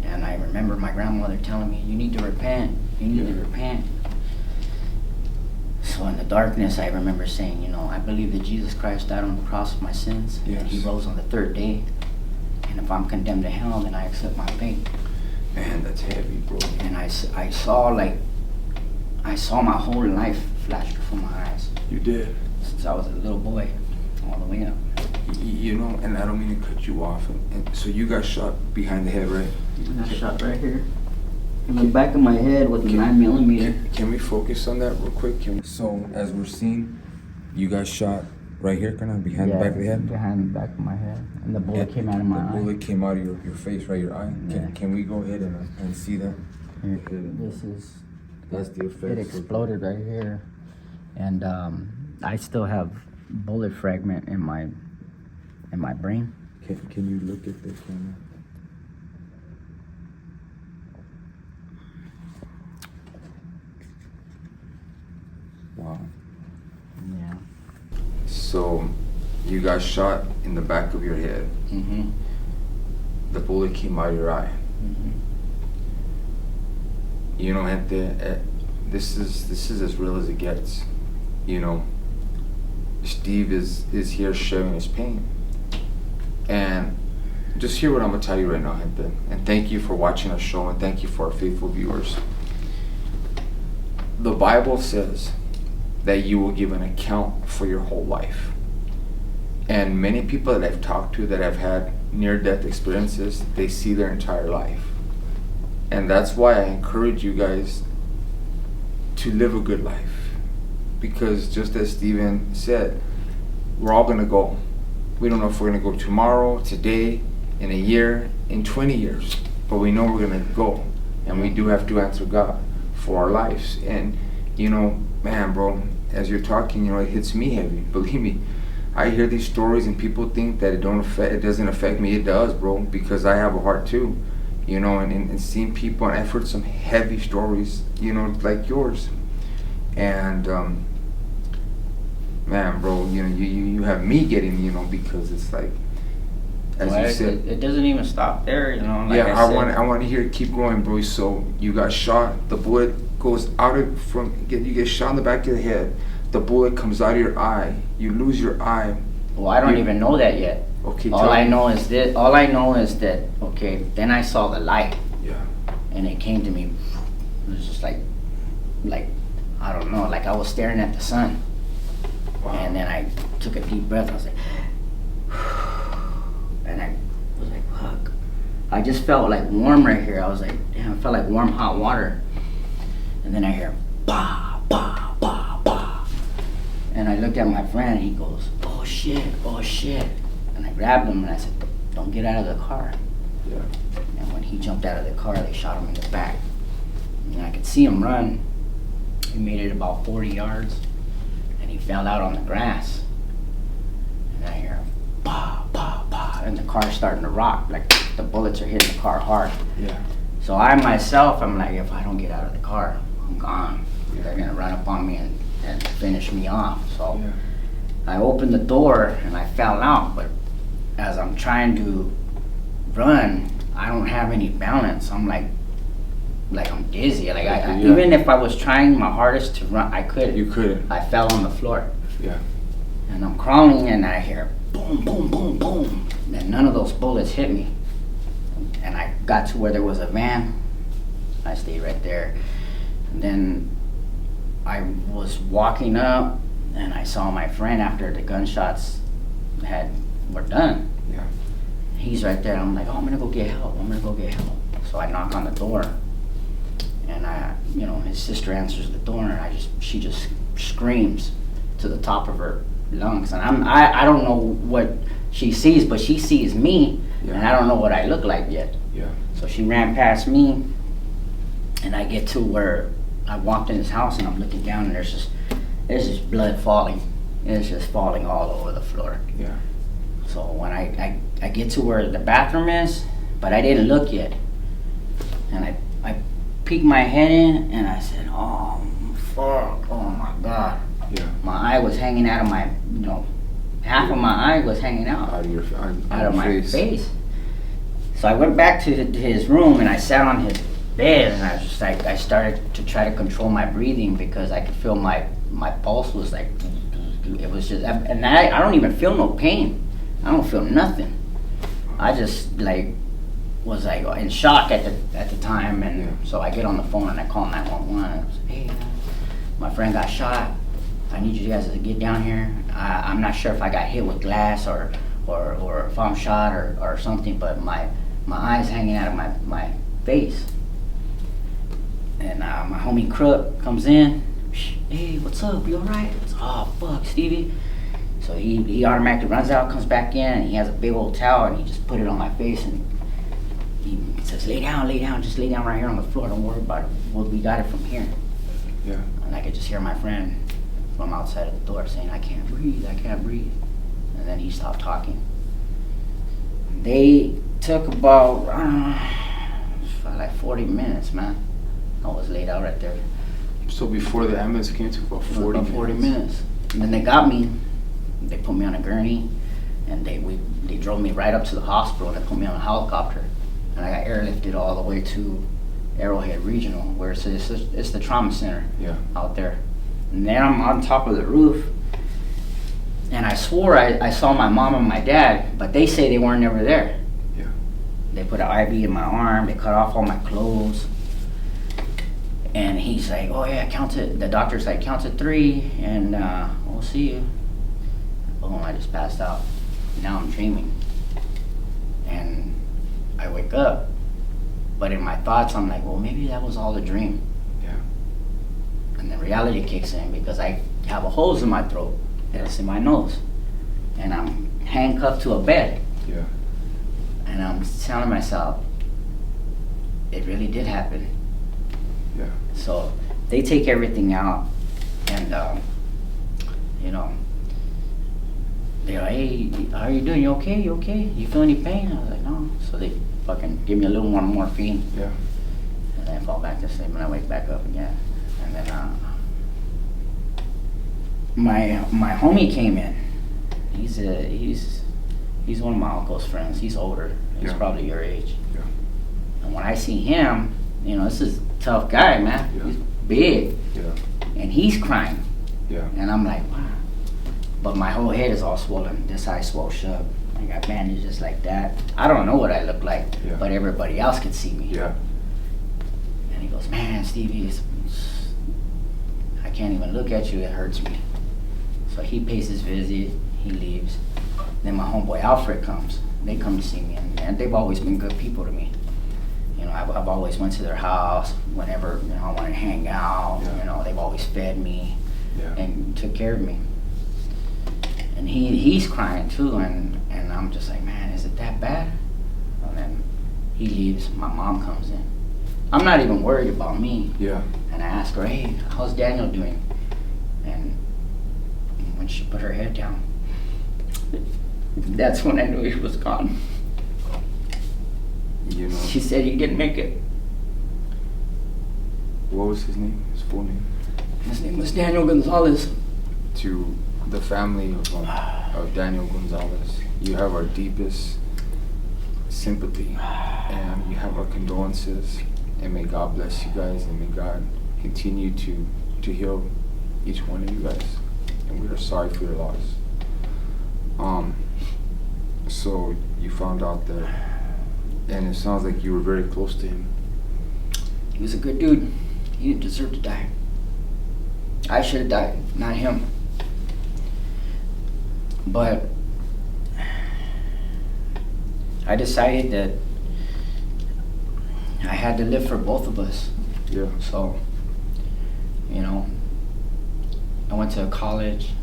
And I remember my grandmother telling me, you need to repent. You need to repent. So in the darkness, I remember saying, you know, I believe that Jesus Christ died on the cross for my sins, and he Yes. rose on the third day. And if I'm condemned to hell, then I accept my fate. Man, that's heavy, bro. And I saw my whole life flash before my eyes You did. since I was a little boy. all the way up. You know, and I don't mean to cut you off. And so you got shot behind the head, right? I got shot right here. In the back of my head with a 9mm. Can we focus on that real quick? So as we're seeing, you got shot right here, kind of behind the back of the head? Behind the back of my head. And the bullet came out of my eye. The bullet came out of your face, right? Your eye? Yeah. Can we go ahead and see that? That's the effect. It exploded right here. And I still have bullet fragment in my brain. Can you look at the camera? Wow. Yeah. So you got shot in the back of your head. Mm-hmm. The bullet came out of your eye. Mm-hmm. You know, gente, this is as real as it gets. You know, Steve is here sharing his pain. And just hear what I'm gonna tell you right now, gente. And thank you for watching our show, and thank you for our faithful viewers. The Bible says that you will give an account for your whole life. And many people that I've talked to that have had near-death experiences, they see their entire life. And that's why I encourage you guys to live a good life. Because just as Steven said, we're all gonna go. We don't know if we're gonna go tomorrow, today, in a year, in 20 years. But we know we're gonna go. And we do have to answer God for our lives. And you know, man, bro, as you're talking, you know, it hits me heavy. Believe me, I hear these stories and people think that it doesn't affect me. It does, bro, because I have a heart too, you know, and seeing people, and I've heard some heavy stories, you know, like yours. And man, bro, you know, you have me getting, you know, because it's like, as you said, it doesn't even stop there, you know. Like yeah, I want to hear it keep going, bro. So you got shot. The bullet goes out you get shot in the back of the head. The bullet comes out of your eye. You lose your eye. Well, I don't even know that yet. Okay. All I know is that okay. Then I saw the light. Yeah. And it came to me. It was just like I don't know, like I was staring at the sun. Wow. And then I took a deep breath. I was like, and I was like, fuck. I just felt like warm right here. I was like, damn, I felt like warm hot water. And then I hear, bah, bah, bah, bah. And I looked at my friend and he goes, oh shit, oh shit. And I grabbed him and I said, don't get out of the car. Yeah. And when he jumped out of the car, they shot him in the back. And I could see him run. He made it about 40 yards and he fell out on the grass. And I hear, bah, bah, bah. And the car's starting to rock, like the bullets are hitting the car hard. Yeah. So I myself, I'm like, if I don't get out of the car, I'm gone. Yeah. They're gonna run up on me and finish me off. So Yeah. I opened the door and I fell out, but as I'm trying to run, I don't have any balance. I'm like I'm dizzy. Like Yeah. even if I was trying my hardest to run, I couldn't. You couldn't. I fell on the floor. Yeah. And I'm crawling and I hear boom, boom, boom, boom. And none of those bullets hit me. And I got to where there was a van. I stayed right there. And then I was walking up and I saw my friend after the gunshots were done. Yeah. He's right there. I'm like, oh, I'm gonna go get help. I'm gonna go get help. So I knock on the door. And his sister answers the door and she just screams to the top of her lungs. And I don't know what she sees, but she sees me. Yeah. And I don't know what I look like yet. Yeah. So she ran past me, and I get to where I walked in this house, and I'm looking down, and there's just blood falling. It's just falling all over the floor. Yeah. So when I get to where the bathroom is, but I didn't look yet, and I peeked my head in, and I said, oh, fuck, oh my God. Yeah. My eye was hanging out of my, half of my eye was hanging out. Out of my face. So I went back to his room and I sat on his bed and I was just like, I started to try to control my breathing because I could feel my pulse was like, it was just, and I don't even feel no pain. I don't feel nothing. I just was in shock at the time, and so I get on the phone and I call 911 and I was like, hey, my friend got shot. I need you guys to get down here. I'm not sure if I got hit with glass or if I'm shot or something, but my eye's hanging out of my face. And my homie Crook comes in. Hey, what's up? You all right? Oh, fuck, Stevie. So he automatically runs out, comes back in, and he has a big old towel, and he just put it on my face, and he says, lay down, just lay down right here on the floor. Don't worry about it. Well, we got it from here. Yeah. And I could just hear my friend from outside of the door saying, I can't breathe. And then he stopped talking. They took about, I don't know, like 40 minutes, man. I was laid out right there. So before the ambulance came, it took about 40 minutes. 40 minutes. And then they got me. They put me on a gurney, and they drove me right up to the hospital, and they put me on a helicopter. And I got airlifted all the way to Arrowhead Regional, where it's the trauma center out there. And then I'm on top of the roof, and I swore I saw my mom and my dad, but they say they weren't ever there. Yeah. They put an IV in my arm, they cut off all my clothes. And he's like, oh yeah, the doctor's like, count to 3, and we'll see you. Boom, I just passed out. Now I'm dreaming. And I wake up, but in my thoughts, I'm like, well, maybe that was all a dream. Yeah. And then reality kicks in because I have a hose in my throat, and it's in my nose. And I'm handcuffed to a bed. Yeah. And I'm telling myself, it really did happen. Yeah. So they take everything out, and they're like, hey, how are you doing? You okay? You feel any pain? I was like, no. So they fucking give me a little more morphine. Yeah. And then I fall back to sleep, and I wake back up again. And then my homie came in. He's one of my uncle's friends. He's older. He's probably your age. Yeah. And when I see him, this is a tough guy, man. Yeah. He's big. Yeah. And he's crying. Yeah. And I'm like, wow. But my whole head is all swollen. This eye swole shut. I got bandages like that. I don't know what I look like, but everybody else could see me. Yeah. And he goes, man, Stevie, I can't even look at you. It hurts me. So he pays his visit. He leaves. Then my homeboy Alfred comes. They come to see me, and they've always been good people to me. I've always went to their house whenever I wanted to hang out. Yeah. They've always fed me and took care of me. And he's crying too, and I'm just like, man, is it that bad? And then he leaves. My mom comes in. I'm not even worried about me. Yeah. And I ask her, hey, how's Daniel doing? And when she put her head down, that's when I knew he was gone. She said he didn't make it. What was his name? His full name? His name was Daniel Gonzalez. To the family of Daniel Gonzalez, you have our deepest sympathy, and you have our condolences. And may God bless you guys, and may God continue to heal each one of you guys. And we are sorry for your loss. So you found out that, and it sounds like you were very close to him. He was a good dude. He didn't deserve to die. I should have died, not him. But I decided that I had to live for both of us. Yeah. So, I went to college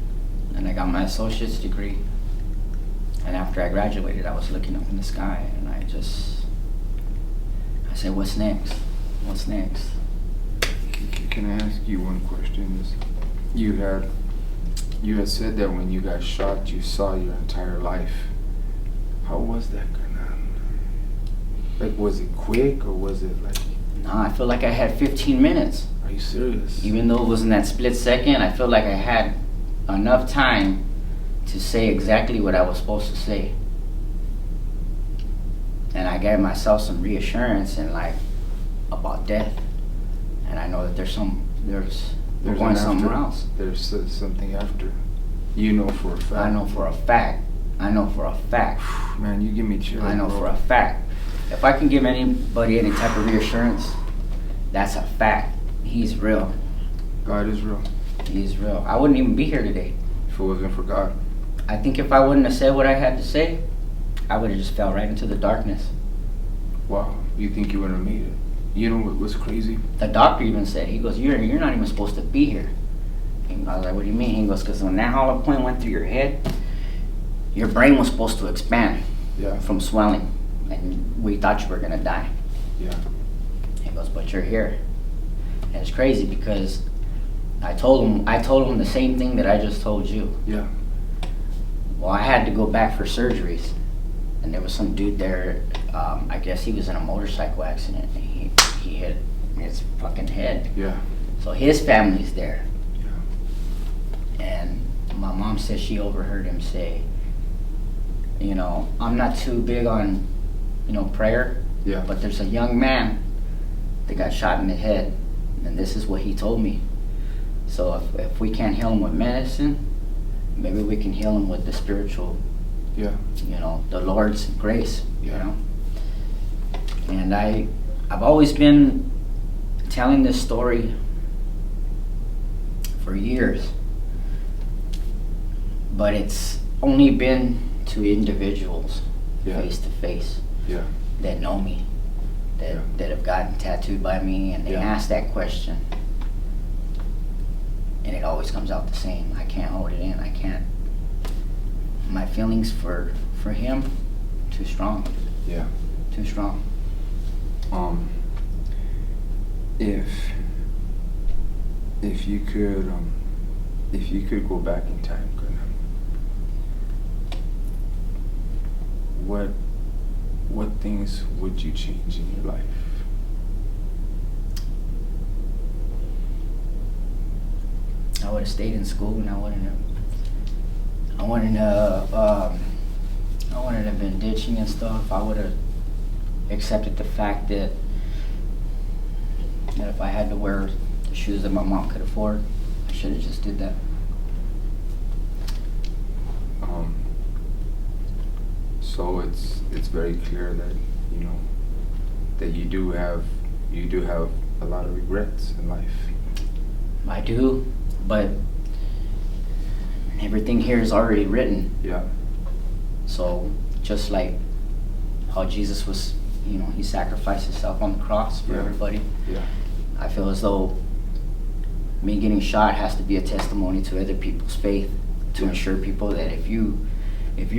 and I got my associate's degree. And after I graduated, I was looking up in the sky, and I said, what's next? What's next? Can I ask you one question? You had said that when you got shot, you saw your entire life. How was that like, was it quick, or was it like? No, I feel like I had 15 minutes. Are you serious? Even though it was in that split second, I feel like I had enough time to say exactly what I was supposed to say. And I gave myself some reassurance and about death. And I know that we're going somewhere else. There's something after. You know for a fact. I know for a fact. Man, you give me chills. I know for a fact. If I can give anybody any type of reassurance, that's a fact. He's real. God is real. He's real. I wouldn't even be here today. If it wasn't for God. I think if I wouldn't have said what I had to say, I would have just fell right into the darkness. Wow. You think you would have made it? You know what was crazy? The doctor even said, he goes, you're not even supposed to be here. And I was like, what do you mean? He goes, because when that hollow point went through your head, your brain was supposed to expand Yeah. from swelling. And we thought you were going to die. Yeah. He goes, but you're here. And it's crazy because I told him the same thing that I just told you. Yeah. Well, I had to go back for surgeries. And there was some dude there, I guess he was in a motorcycle accident. And he hit his fucking head. Yeah. So his family's there. Yeah. And my mom says she overheard him say, you know, I'm not too big on, you know, prayer. Yeah. But there's a young man that got shot in the head. And this is what he told me. So if we can't heal him with medicine, maybe we can heal him with the spiritual, Yeah. you know, the Lord's grace, you Yeah. know. And I've always been telling this story for years, but it's only been to individuals, Yeah. face to face, Yeah. that know me, that have gotten tattooed by me, and they Yeah. ask that question, and it always comes out the same. I can't hold it in. I can't. My feelings for him, too strong. Yeah. Too strong. If you could go back in time, what things would you change in your life? I would have stayed in school, and I wouldn't have been ditching and stuff. I would have accepted the fact that if I had to wear the shoes that my mom could afford, I should have just did that. So it's very clear that that you do have a lot of regrets in life. I do, but everything here is already written. Yeah. So just like how Jesus was, he sacrificed himself on the cross for Yeah. everybody. Yeah. I feel as though me getting shot has to be a testimony to other people's faith, to Yeah. ensure people that if you're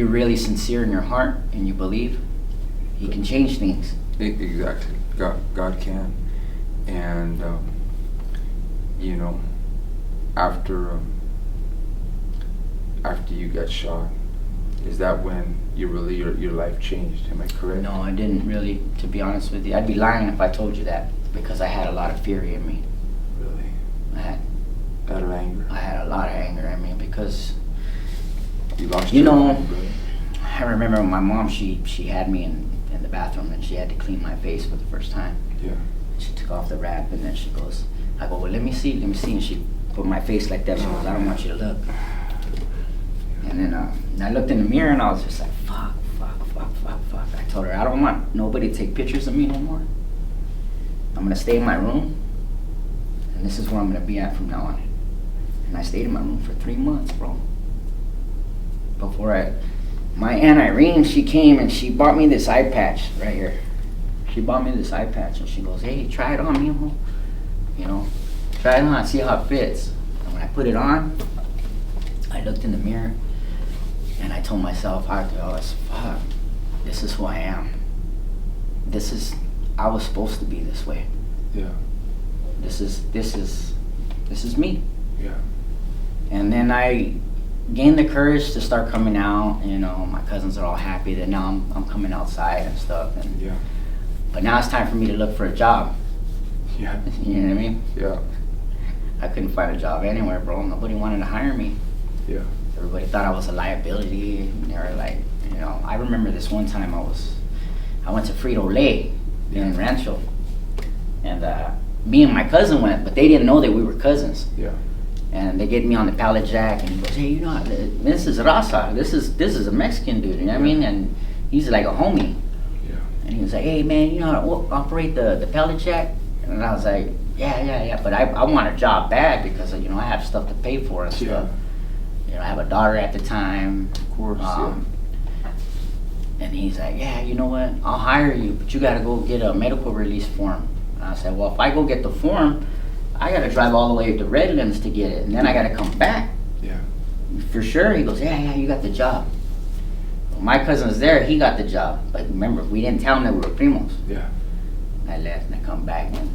really sincere in your heart and you believe, He can change things. Exactly. God can. And after you got shot, is that when your life changed? Am I correct? No, I didn't really, to be honest with you. I'd be lying if I told you that, because I had a lot of fear in me. Really? I had Out of anger? I had a lot of anger in me because, You lost You your know, mind, brother. I remember when my mom, she had me in the bathroom, and she had to clean my face for the first time. Yeah. She took off the wrap, and then she goes, I go, well, let me see. And she put my face like that. She goes, I don't want you to look. And then and I looked in the mirror, and I was just like, fuck. I told her, I don't want nobody to take pictures of me no more. I'm gonna stay in my room, and this is where I'm gonna be at from now on. And I stayed in my room for 3 months, bro. My Aunt Irene, she came and she bought me this eye patch right here. She bought me this eye patch, and she goes, hey, try it on, mijo. Try it on, see how it fits. And when I put it on, I looked in the mirror, and I told myself, fuck, this is who I am. I was supposed to be this way. Yeah. This is me. Yeah. And then I gained the courage to start coming out. My cousins are all happy that now I'm coming outside and stuff. Yeah. But now it's time for me to look for a job. Yeah. You know what I mean? Yeah. I couldn't find a job anywhere, bro. Nobody wanted to hire me. Yeah. Everybody thought I was a liability. And they were like, I remember this one time I went to Frito-Lay in Rancho. And me and my cousin went, but they didn't know that we were cousins. Yeah. And they get me on the pallet jack, and he goes, hey, this is Raza. This is a Mexican dude, you know what I mean? And he's like a homie. Yeah. And he was like, hey, man, you know how to operate the pallet jack? And I was like, Yeah. But I want a job bad because, you know, I have stuff to pay for and stuff. You know, I have a daughter at the time. Of course, And he's like, yeah, you know what? I'll hire you, but you got to go get a medical release form. And I said, well, if I go get the form, I got to drive all the way to Redlands to get it, and then I got to come back. Yeah. For sure. He goes, yeah, you got the job. Well, my cousin's there. He got the job. But remember, we didn't tell him that we were primos. Yeah. I left and I come back, and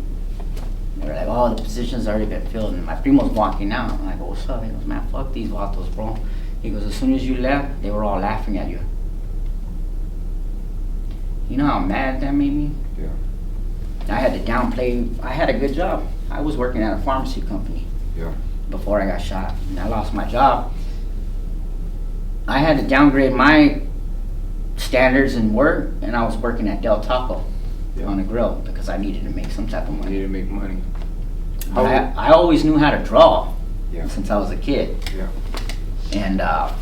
they were like, oh, the position's already been filled. And my primo's walking out. And I go, what's up? He goes, man, fuck these vatos, bro. He goes, as soon as you left, they were all laughing at you. You know how mad that made me? Yeah. I had to downplay. I had a good job. I was working at a pharmacy company. Yeah. Before I got shot, and I lost my job. I had to downgrade my standards in work, and I was working at Del Taco on a grill because I needed to make some type of money. You need to make money. I always knew how to draw since I was a kid. Yeah. And I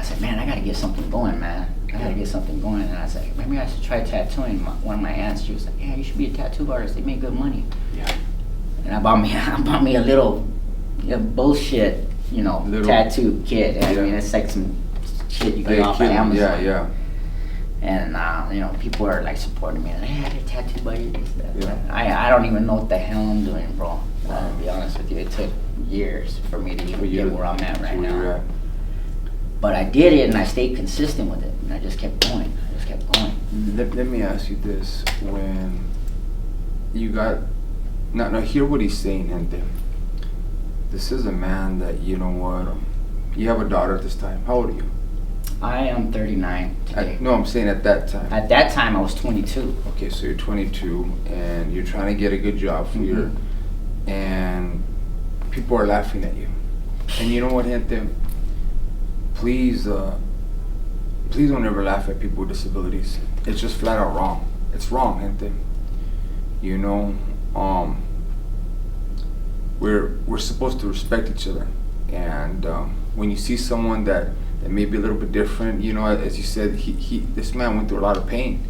said, man, I got to get something going, man. I got to get something going. And I said, maybe I should try tattooing. One of my aunts, she was like, yeah, you should be a tattoo artist. They make good money. Yeah. And I bought me a little bullshit, you know, tattoo kit. I mean, it's like some shit you get off of Amazon. Yeah. And you know, people are like supporting me. Like, hey, I got a tattoo buddy. This, that. I don't even know what the hell I'm doing, bro. To be honest with you, it took years for me to even get where I'm at right now. But I did it, and I stayed consistent with it, and I just kept going. Let me ask you this: when you got now hear what he's saying, gente. This is a man that, you know what, you have a daughter at this time. How old are you? I am 39 today. No, I'm saying at that time. At that time, I was 22. Okay, so you're 22, and you're trying to get a good job for your, and people are laughing at you. And you know what, gente? Please don't ever laugh at people with disabilities. It's just flat out wrong. It's wrong, gente. You know, we're supposed to respect each other, and when you see someone that may be a little bit different, you know, as you said, this man went through a lot of pain.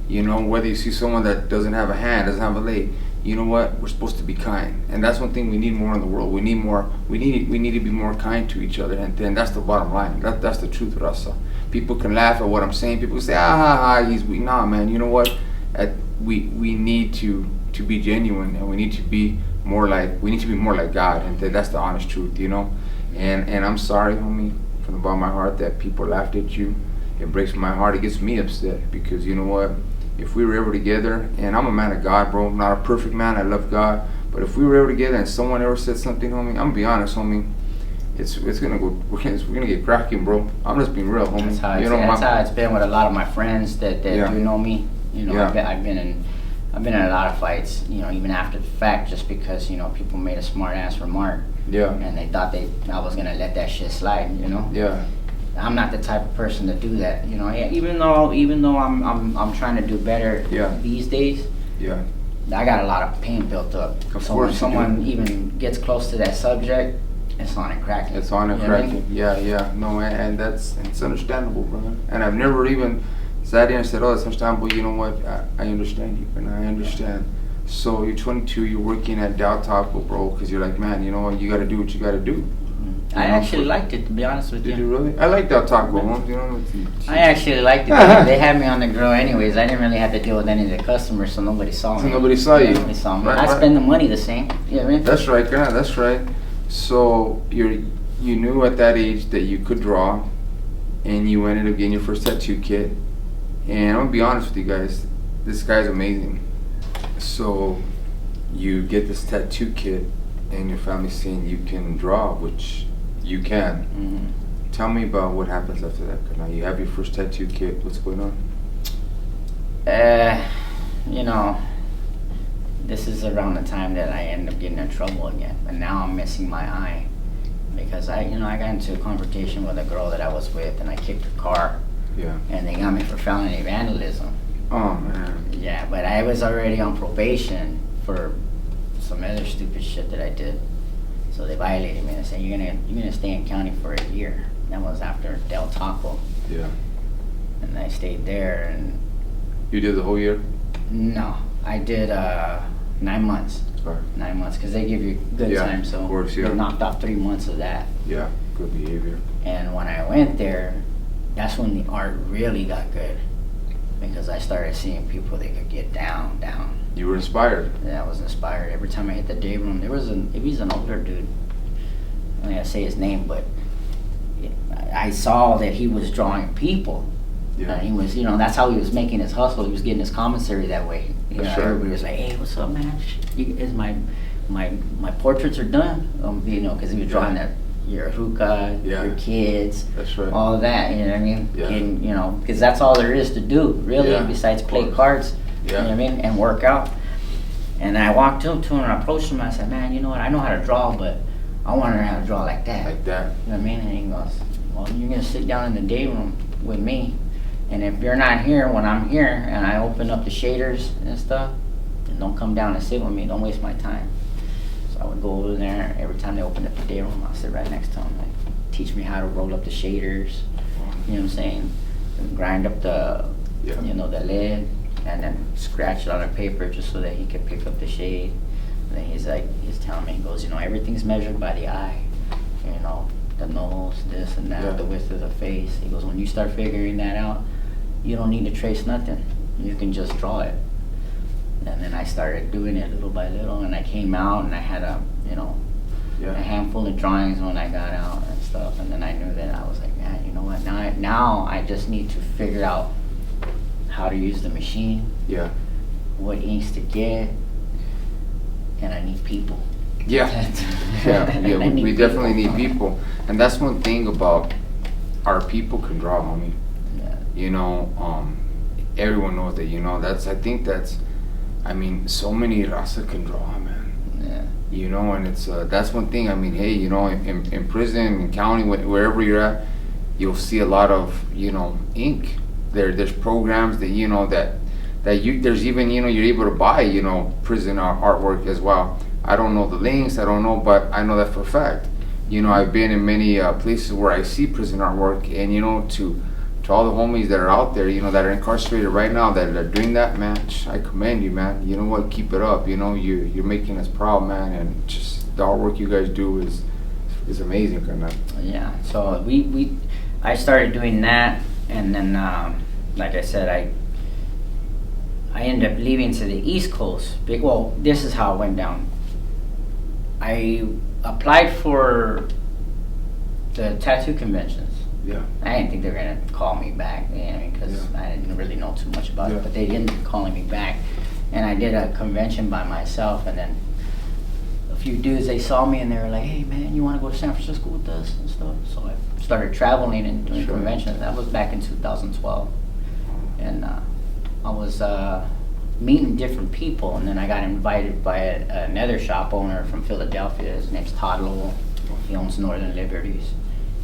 You know, whether you see someone that doesn't have a hand, doesn't have a leg, you know what? We're supposed to be kind, and that's one thing we need more in the world. We need more. We need to be more kind to each other, and then that's the bottom line. That's the truth, Rasa. People can laugh at what I'm saying. People say, he's weak. Nah, man. You know what? We need to be genuine, and we need to be more like God, and that's the honest truth, you know. And I'm sorry, homie, from the bottom of my heart that people laughed at you. It breaks my heart. It gets me upset because, you know what? If we were ever together, and I'm a man of God, bro, I'm not a perfect man, I love God, but if we were ever together and someone ever said something, homie, I'm gonna be honest, homie, it's gonna go, we're gonna get cracking, bro. I'm just being real, homie. That's how it's been with a lot of my friends that do know me. You know, I've been in a lot of fights, you know, even after the fact, just because, you know, people made a smart ass remark. Yeah. And they thought I was gonna let that shit slide, you know. Yeah. I'm not the type of person to do that, you know. Even though I'm trying to do better these days. Yeah. I got a lot of pain built up. So when someone even gets close to that subject, it's on and cracking. It's on and cracking. Yeah. No, and it's understandable, brother. And I've never even sat there and said, "Oh, it's understandable." You know what? I understand you, and I understand. So you're 22, you're working at Del Taco, bro, because you're like, man, you know what? You got to do what you got to do. I actually liked it, to be honest with you. Did you really? I like Del Taco, you know. I actually liked it. They had me on the grill anyways. I didn't really have to deal with any of the customers, so nobody saw me. So nobody saw you. Nobody saw me. I spend the money the same. You know what I mean? That's right, yeah, that's right. So you knew at that age that you could draw, and you ended up getting your first tattoo kit. And I'm gonna be honest with you guys, this guy's amazing. So you get this tattoo kit, and your family's saying you can draw, which you can. Mm-hmm. Tell me about what happens after that. Cause now you have your first tattoo kit. What's going on? You know, this is around the time that I end up getting in trouble again. And now I'm missing my eye because I got into a confrontation with a girl that I was with, and I kicked her car. Yeah. And they got me for felony vandalism. Oh man. Yeah, but I was already on probation for some other stupid shit that I did. So they violated me. They said, you're gonna stay in county for a year. That was after Del Taco. Yeah. And I stayed there, and you did the whole year? No, I did 9 months. Right. 9 months, because they give you good Yeah, time. So of course, yeah. they knocked off 3 months of that. Yeah, good behavior. And when I went there, that's when the art really got good, because I started seeing people that could get down. You were inspired. Yeah, I was inspired. Every time I hit the day room, he was an older dude. I'm not gonna say his name, but I saw that he was drawing people. Yeah. He was, that's how he was making his hustle. He was getting his commissary that way. That's right. Everybody was like, "Hey, what's up, man? Is my portraits are done?" Because he was drawing your hookah, Yeah. your kids, That's right. all of that. You know what I mean? Yeah. And, because that's all there is to do, really, Yeah, besides of play course. cards. Yeah. You know what I mean? And work out. And I walked up to him and I approached him. And I said, "Man, you know what? I know how to draw, but I want to learn how to draw like that." Like that. You know what I mean? And he goes, "Well, you're gonna sit down in the day room with me, and if you're not here when I'm here and I open up the shaders and stuff, then don't come down and sit with me. Don't waste my time." So I would go over there. Every time they opened up the day room, I'd sit right next to him. Like, teach me how to roll up the shaders. You know what I'm saying? And grind up the, Yeah. the lid, and then scratch it on a paper just so that he could pick up the shade. And then he's telling me, he goes, everything's measured by the eye. The nose, this and that, Yeah. the width of the face. He goes, when you start figuring that out, you don't need to trace nothing. You can just draw it. And then I started doing it little by little, and I came out and I had a Yeah. handful of drawings when I got out and stuff. And then I knew that I was like, man, you know what? Now I just need to figure out how to use the machine, Yeah. what inks to get, and I need people. Yeah. Yeah. Yeah. I need We definitely people. need people, and that's one thing about our people can draw, homie. Yeah. Everyone knows that. I think that's. So many raza can draw, man. Yeah. And it's that's one thing. Hey, in prison, in county, wherever you're at, you'll see a lot of ink. There's programs that there's even you're able to buy prison artwork as well. I don't know the links, I don't know, but I know that for a fact. I've been in many places where I see prison artwork, and to all the homies that are out there, that are incarcerated right now, that are doing that, man, I commend you, man. You know what? Keep it up. You're making us proud, man, and just the artwork you guys do is amazing, man. Yeah. So I started doing that, and then like I said, I ended up leaving to the East Coast. Well, this is how it went down. I applied for the tattoo conventions. Yeah. I didn't think they were gonna call me back, because Yeah. I didn't really know too much about Yeah. it. But they ended up calling me back, and I did a convention by myself. And then a few dudes, they saw me and they were like, "Hey man, you want to go to San Francisco with us and stuff?" So I started traveling and doing Sure. conventions. That was back in 2012, and I was meeting different people. And then I got invited by another shop owner from Philadelphia. His name's Todd Lowell. He owns Northern Liberties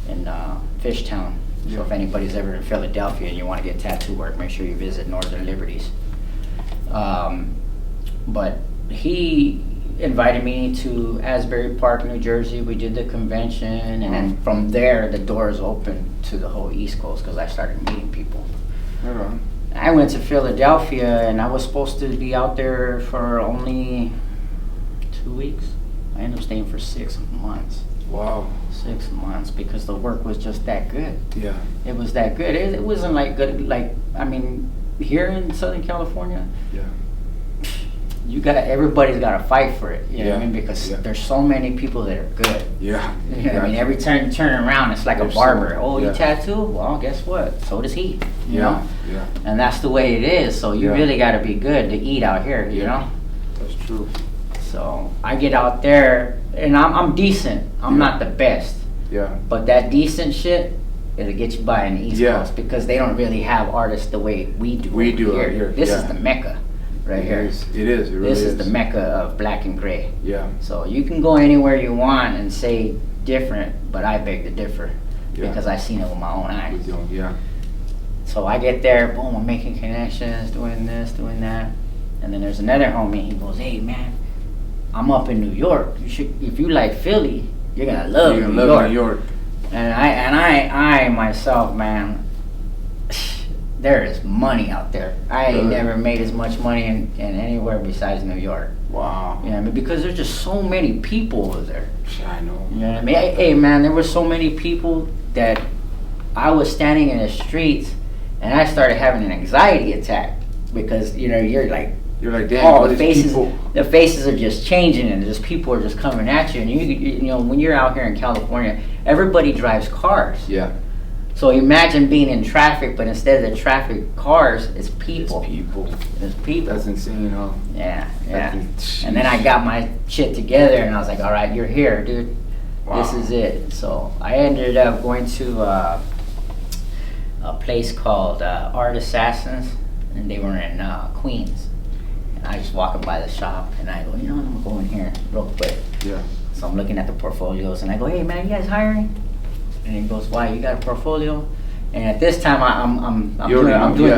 in Fishtown. So Yeah. if anybody's ever in Philadelphia and you want to get tattoo work, make sure you visit Northern Liberties. But he invited me to Asbury Park, New Jersey. We did the convention, and then from there the doors opened to the whole East Coast because I started meeting people. Right on. I went to Philadelphia and I was supposed to be out there for only 2 weeks. I ended up staying for 6 months. Wow. 6 months, because the work was just that good. Yeah. It was that good. It wasn't like good, here in Southern California, Yeah. everybody's gotta fight for it. You know what I Yeah. mean? Because Yeah. there's so many people that are good. Yeah. You know what I mean? Every time you turn around, it's like There's a barber. so- Oh, you yeah. tattoo? Well, guess what? So does he. You know? Yeah. And that's the way it is. So you Yeah. really gotta be good to eat out here. You Yeah. know? That's true. So I get out there, and I'm decent. I'm Yeah. not the best, Yeah. but that decent shit, it'll get you by in the East Yeah. Coast, because they don't really have artists the way we do. We over do out here, This yeah. is the Mecca, right here. It is. It really This is. is the Mecca of black and gray. Yeah. So you can go anywhere you want and say different, but I beg to differ, Yeah. because I've seen it with my own We eyes. do. Yeah. So I get there, boom, I'm making connections, doing this, doing that. And then there's another homie, he goes, "Hey man, I'm up in New York. You should, if you like Philly, you're gonna love You're New gonna York." love New York. And I myself, man, there is money out there. I ain't Really? never made as much money in anywhere besides New York. Wow. Yeah, I mean, because there's just so many people over there. Yeah, I know. You know what I mean? Hey, man, there were so many people that I was standing in the streets and I started having an anxiety attack because, you know, you're like, damn, oh, all the these faces, people. the faces are just changing, and just people are just coming at you. And you know, when you're out here in California, everybody drives cars. Yeah. So imagine being in traffic, but instead of the traffic cars, it's people. It's people. It's people. That's insane, huh? Yeah, yeah. That's And then I got my shit together, and I was like, all right, you're here, dude. Wow. This is it. So I ended up going to a place called Art Assassins, and they were in Queens. And I just walking by the shop, and I go, you know, I'm gonna go in here real quick. Yeah. So I'm looking at the portfolios, and I go, hey man, you guys hiring? And he goes, why? You got a portfolio? And at this time, I'm doing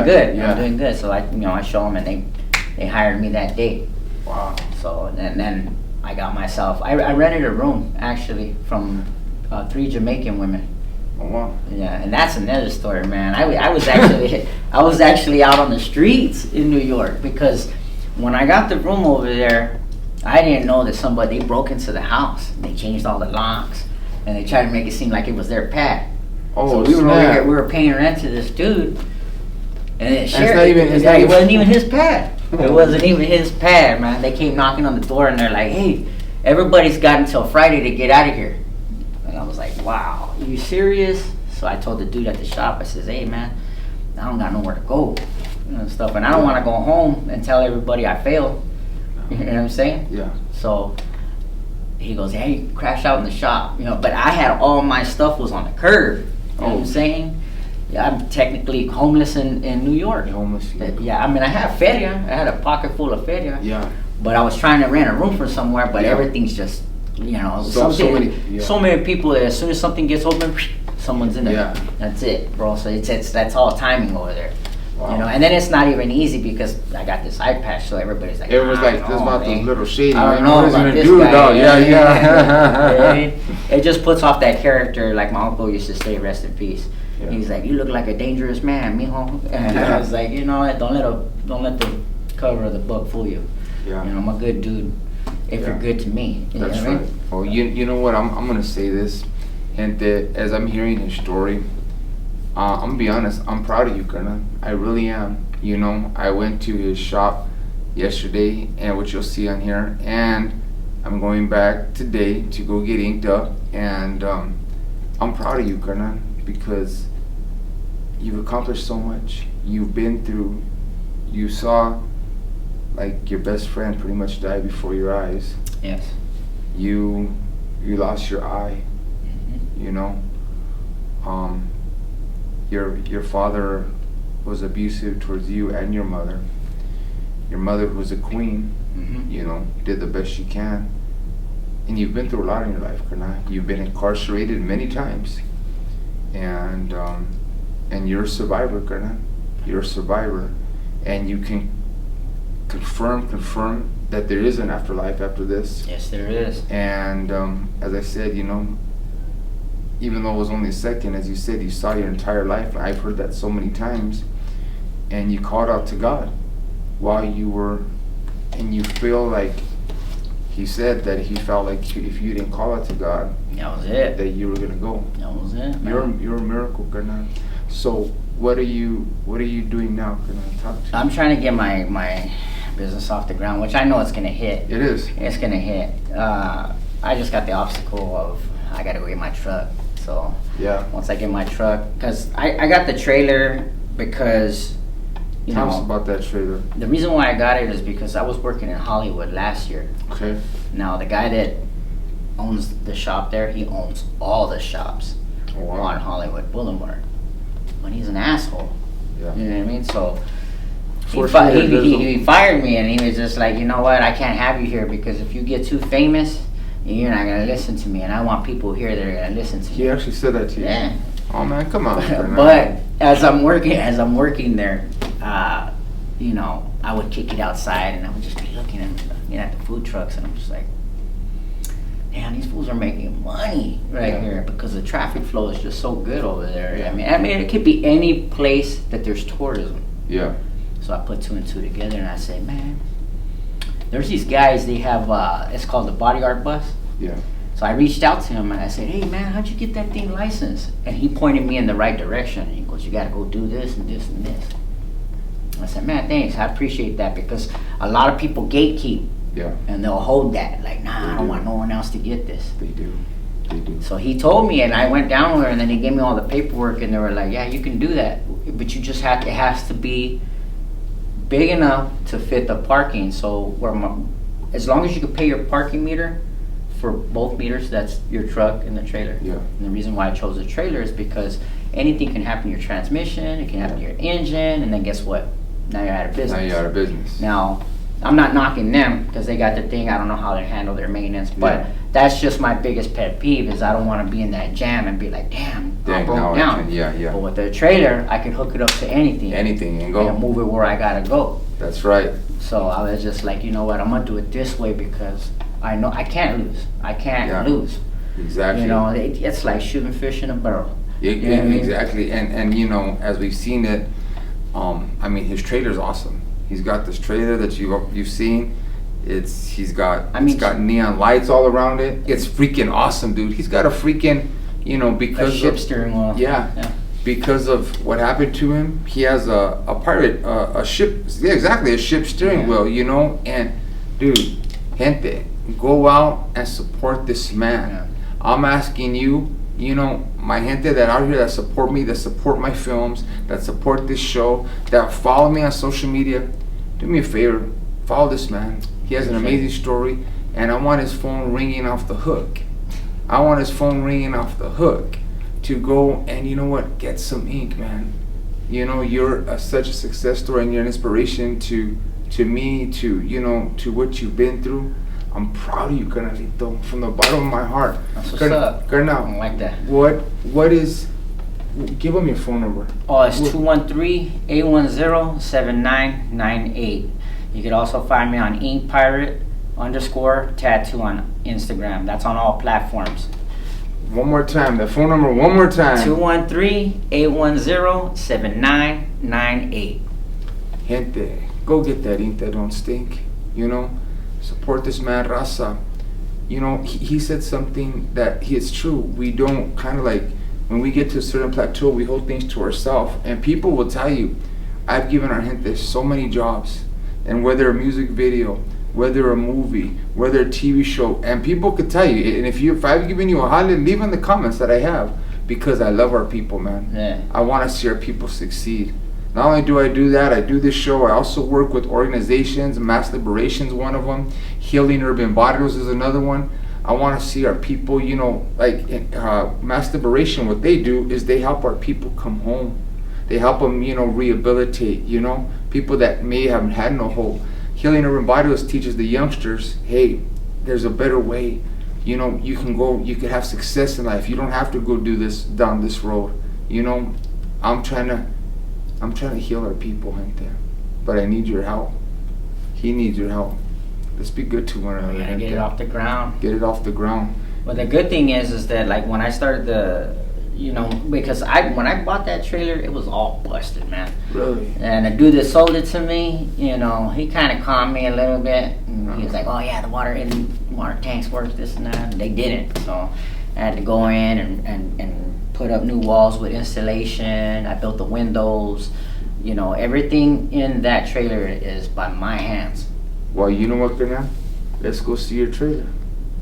good. Yeah. I'm doing good. So I show them, and they hired me that day. Wow. So and then I got myself. I rented a room actually from 3 Jamaican women. Oh, wow. Yeah, and that's another story, man. I was actually out on the streets in New York because when I got the room over there, I didn't know that they broke into the house. And they changed all the locks, and they tried to make it seem like it was their pad. Oh, so we were over snap. here, we were paying rent to this dude, and it It wasn't even his pad. It wasn't even his pad, man. They came knocking on the door, and they're like, "Hey, everybody's got until Friday to get out of here." And I was like, "Wow, are you serious?" So I told the dude at the shop, I says, "Hey, man, I don't got nowhere to go and stuff, and I don't want to go home and tell everybody I failed." You know what I'm saying? Yeah. So he goes, "Hey, you crash out in the shop," you know. But I had all my stuff was on the curb. You know what I'm saying? Yeah, I'm technically homeless in New York. Homeless. Yeah, I mean, I had feria. I had a pocket full of feria. Yeah. But I was trying to rent a room for somewhere, but Yeah. everything's just, you know, So many people that as soon as something gets open, someone's in there. Yeah. That's it, bro. So that's all timing over there. Wow. You know, and then it's not even easy because I got this eye patch, so everybody's like, Everyone's "I like, don't this know, about man. those little shady. I don't man. know What is he about gonna this do, guy." dog? Yeah. You know what I mean? It just puts off that character, like my uncle used to say, rest in peace. Yeah. He's like, "You look like a dangerous man, mijo." And I was like, you know what? Don't let the cover of the book fool you. Yeah. You know, I'm a good dude if you're good to me. You That's know what I right. mean? Oh, you know what? I'm gonna say this, and as I'm hearing his story, I'm gonna be honest. I'm proud of you, Colonel. I really am. You know, I went to his shop yesterday, and which you'll see on here, and I'm going back today to go get inked up, and I'm proud of you, Colonel, because you've accomplished so much. You've been through. You saw, like, your best friend pretty much die before your eyes. Yes. You lost your eye, you know. Your father was abusive towards you and your mother. Your mother, who was a queen, you know, did the best she can. And you've been through a lot in your life, Karna. You've been incarcerated many times, and you're a survivor, Karna. You're a survivor, and you can confirm that there is an afterlife after this. Yes, there is. And as I said, you know, even though it was only a second, as you said, you saw your entire life. I've heard that so many times, and you called out to God while you were, and you feel like he said that he felt like if you didn't call out to God, That was it. that you were gonna go. That was it. You're Man. a miracle, Karna. So what are you doing now, Karna? Talk to me. I'm trying to get my business off the ground, which I know it's gonna hit. It is. It's gonna hit. I just got the obstacle of I gotta go get my truck. So Yeah. once I get my truck, because I got the trailer because, you Tell us know, about that trailer. the reason why I got it is because I was working in Hollywood last year. Okay. Now the guy that owns the shop there, he owns all the shops Oh, wow. on Hollywood Boulevard. But he's an asshole. Yeah. You know what I mean? So he For sure, he fired me, and he was just like, you know what, I can't have you here because if you get too famous, you're not gonna listen to me, and I want people here that are gonna listen to He me. actually said that to you. Yeah. Oh man, come on. Karna. But as I'm working there, you know, I would kick it outside, and I would just be looking at the food trucks, and I'm just like, damn, these fools are making money right here because the traffic flow is just so good over there. Yeah. I mean, it could be any place that there's tourism. Yeah. So I put 2 and 2 together, and I say, man, there's these guys, they have, it's called the bodyguard bus. Yeah. So I reached out to him and I said, hey man, how'd you get that thing licensed? And he pointed me in the right direction. He goes, you gotta go do this and this and this. I said, man, thanks, I appreciate that, because a lot of people gatekeep. Yeah. And they'll hold that, like, nah, They I don't do. want no one else to get this. They do. They do. So he told me, and I went down there, and then he gave me all the paperwork, and they were like, yeah, you can do that, but you just have, it has to be big enough to fit the parking. So as long as you can pay your parking meter for both meters, that's your truck and the trailer. Yeah. And the reason why I chose the trailer is because anything can happen to your transmission, it can happen to your engine, and then guess what? Now you're out of business. Now you're out of business. Now, I'm not knocking them because they got the thing. I don't know how they handle their maintenance, but Yeah. that's just my biggest pet peeve is I don't want to be in that jam and be like, damn, I Dang, broke now I down. can- yeah. But with the trailer, I can hook it up to anything. Anything and And go. move it where I gotta go. That's right. So I was just like, you know what, I'm gonna do it this way because I know I can't lose. I can't Yeah. lose. Exactly. You know, it's like shooting fish in a barrel. Yeah, You know what I mean? exactly. And you know, as we've seen it, I mean, his trailer's awesome. He's got this trailer that you've seen. He's got neon lights all around it. It's freaking awesome, dude. He's got a freaking, you know, A because ship of, steering wheel. yeah, because of what happened to him, he has a pirate, a ship, yeah, exactly, a ship steering Yeah. wheel, you know. And dude, gente, go out and support this man. Yeah. I'm asking you, you know, my gente that out here that support me, that support my films, that support this show, that follow me on social media, do me a favor, follow this man. He has an amazing story, and I want his phone ringing off the hook. I want his phone ringing off the hook to go and, you know what, get some ink, man. You know, you're such a success story, and you're an inspiration to me, to, you know, to what you've been through. I'm proud of you, Carnalito, from the bottom of my heart. That's what's up. Carnal, I like that. what is, give him your phone number. Oh, it's 213-810-7998. You could also find me on inkpirate_tattoo on Instagram. That's on all platforms. One more time, the phone number one more time. 213-810-7998. Gente, go get that ink that don't stink, you know? Support this man, Raza. You know, he said something that is true. We don't kind of like, when we get to a certain plateau, we hold things to ourselves. And people will tell you, I've given our gente so many jobs. And whether a music video, whether a movie, whether a TV show, and people could tell you, and if I've given you a highlight, leave in the comments that I have, because I love our people, man. Yeah. I want to see our people succeed. Not only do I do that, I do this show, I also work with organizations. Mass Liberation's one of them. Healing Urban Bodies is another one. I want to see our people, you know, like Mass Liberation, what they do is they help our people come home. They help them, you know, rehabilitate, you know, people that may have had no hope. Healing Urban Bodies teaches the youngsters, hey, there's a better way. You know, you can have success in life. You don't have to go do this down this road. You know, I'm trying to heal our people, gente. But I need your help. He needs your help. Let's be good to one another. We gotta gente. get it off the ground. Get it off the ground. But the good thing is that like when I started because when I bought that trailer, it was all busted, man. Really? And the dude that sold it to me, you know, he kind of calmed me a little bit. And he was like, oh yeah, the water tanks work, this and that. And they didn't. So I had to go in and put up new walls with insulation. I built the windows. You know, everything in that trailer is by my hands. Well, you know what, Gana? Let's go see your trailer.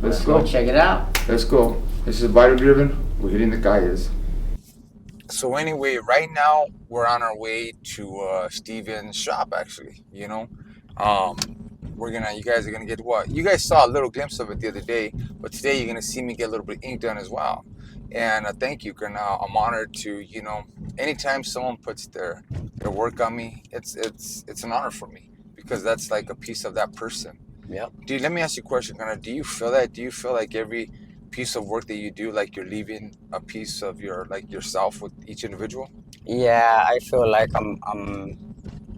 Let's go. Check it out. Let's go. This is Barrio Driven. We're hitting the calles. So anyway, right now we're on our way to Steven's shop. Actually, you know, you guys are gonna get what? You guys saw a little glimpse of it the other day, but today you're gonna see me get a little bit of ink done as well. And thank you, Gana. I'm honored to, you know, anytime someone puts their work on me, it's an honor for me, because that's like a piece of that person. Yep. Dude, let me ask you a question, Gana. Do you feel that? Do you feel like every piece of work that you do, like you're leaving a piece of yourself with each individual? Yeah, I feel like I'm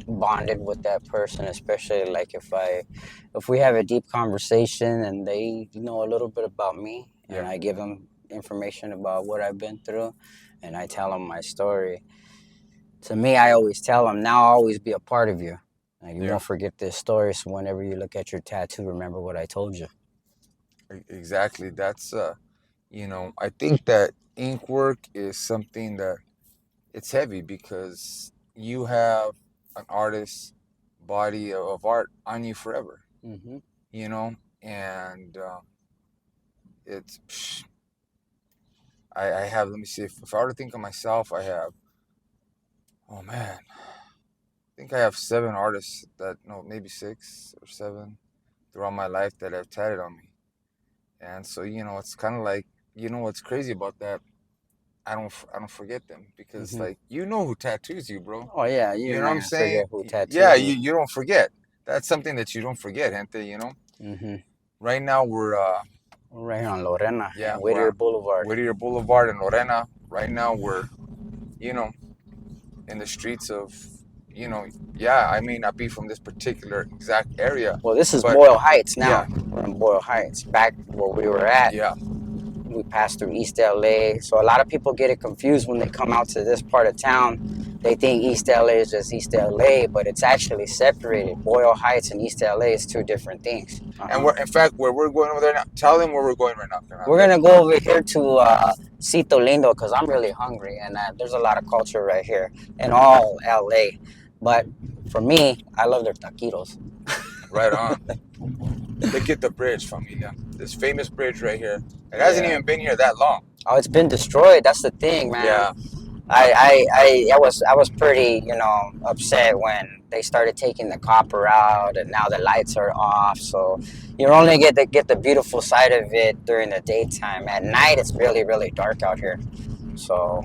bonded with that person, especially like if we have a deep conversation and they know a little bit about me, and Yeah. I give them information about what I've been through, and I tell them my story. To me, I always tell them, now I'll always be a part of you. Like, you won't forget this story. So whenever you look at your tattoo, remember what I told you. Exactly. That's I think that ink work is something that it's heavy because you have an artist's body of art on you forever. Mm-hmm. And it's I have, let me see, if I were to think of myself, I have, oh man, I think I have 7 artists that, no, maybe 6 or 7 throughout my life that have tatted on me. And so, it's kind of like, what's crazy about that? I don't forget them because, Mm-hmm. like, who tattoos you, bro. Oh yeah, You you're know not what I'm gonna saying? forget who Yeah, tattooed you. you don't forget. That's something that you don't forget, gente. Mm-hmm. Right now we're Right here on Lorena yeah, and we're Whittier on Boulevard. Whittier Boulevard in Lorena. Right now we're you know in the streets of yeah, I may not be from this particular exact area, Well, this is but Boyle Heights now. yeah, We're in Boyle Heights. Back where we were at, yeah, we passed through East LA. So a lot of people get it confused when they come out to this part of town. They think East LA is just East LA, but it's actually separated. Boyle Heights and East LA is two different things. and we're in fact where we're going over there now. Tell them where we're going right now. We're gonna go over here to Cito Lindo because I'm really hungry and there's a lot of culture right here in all LA. But for me, I love their taquitos. Right on. Look at the bridge, familia. This famous bridge right here. It hasn't Yeah. even been here that long. Oh, it's been destroyed. That's the thing, man. Yeah, I was pretty, upset when they started taking the copper out, and now the lights are off. So you only get the beautiful side of it during the daytime. At night, it's really, really dark out here. So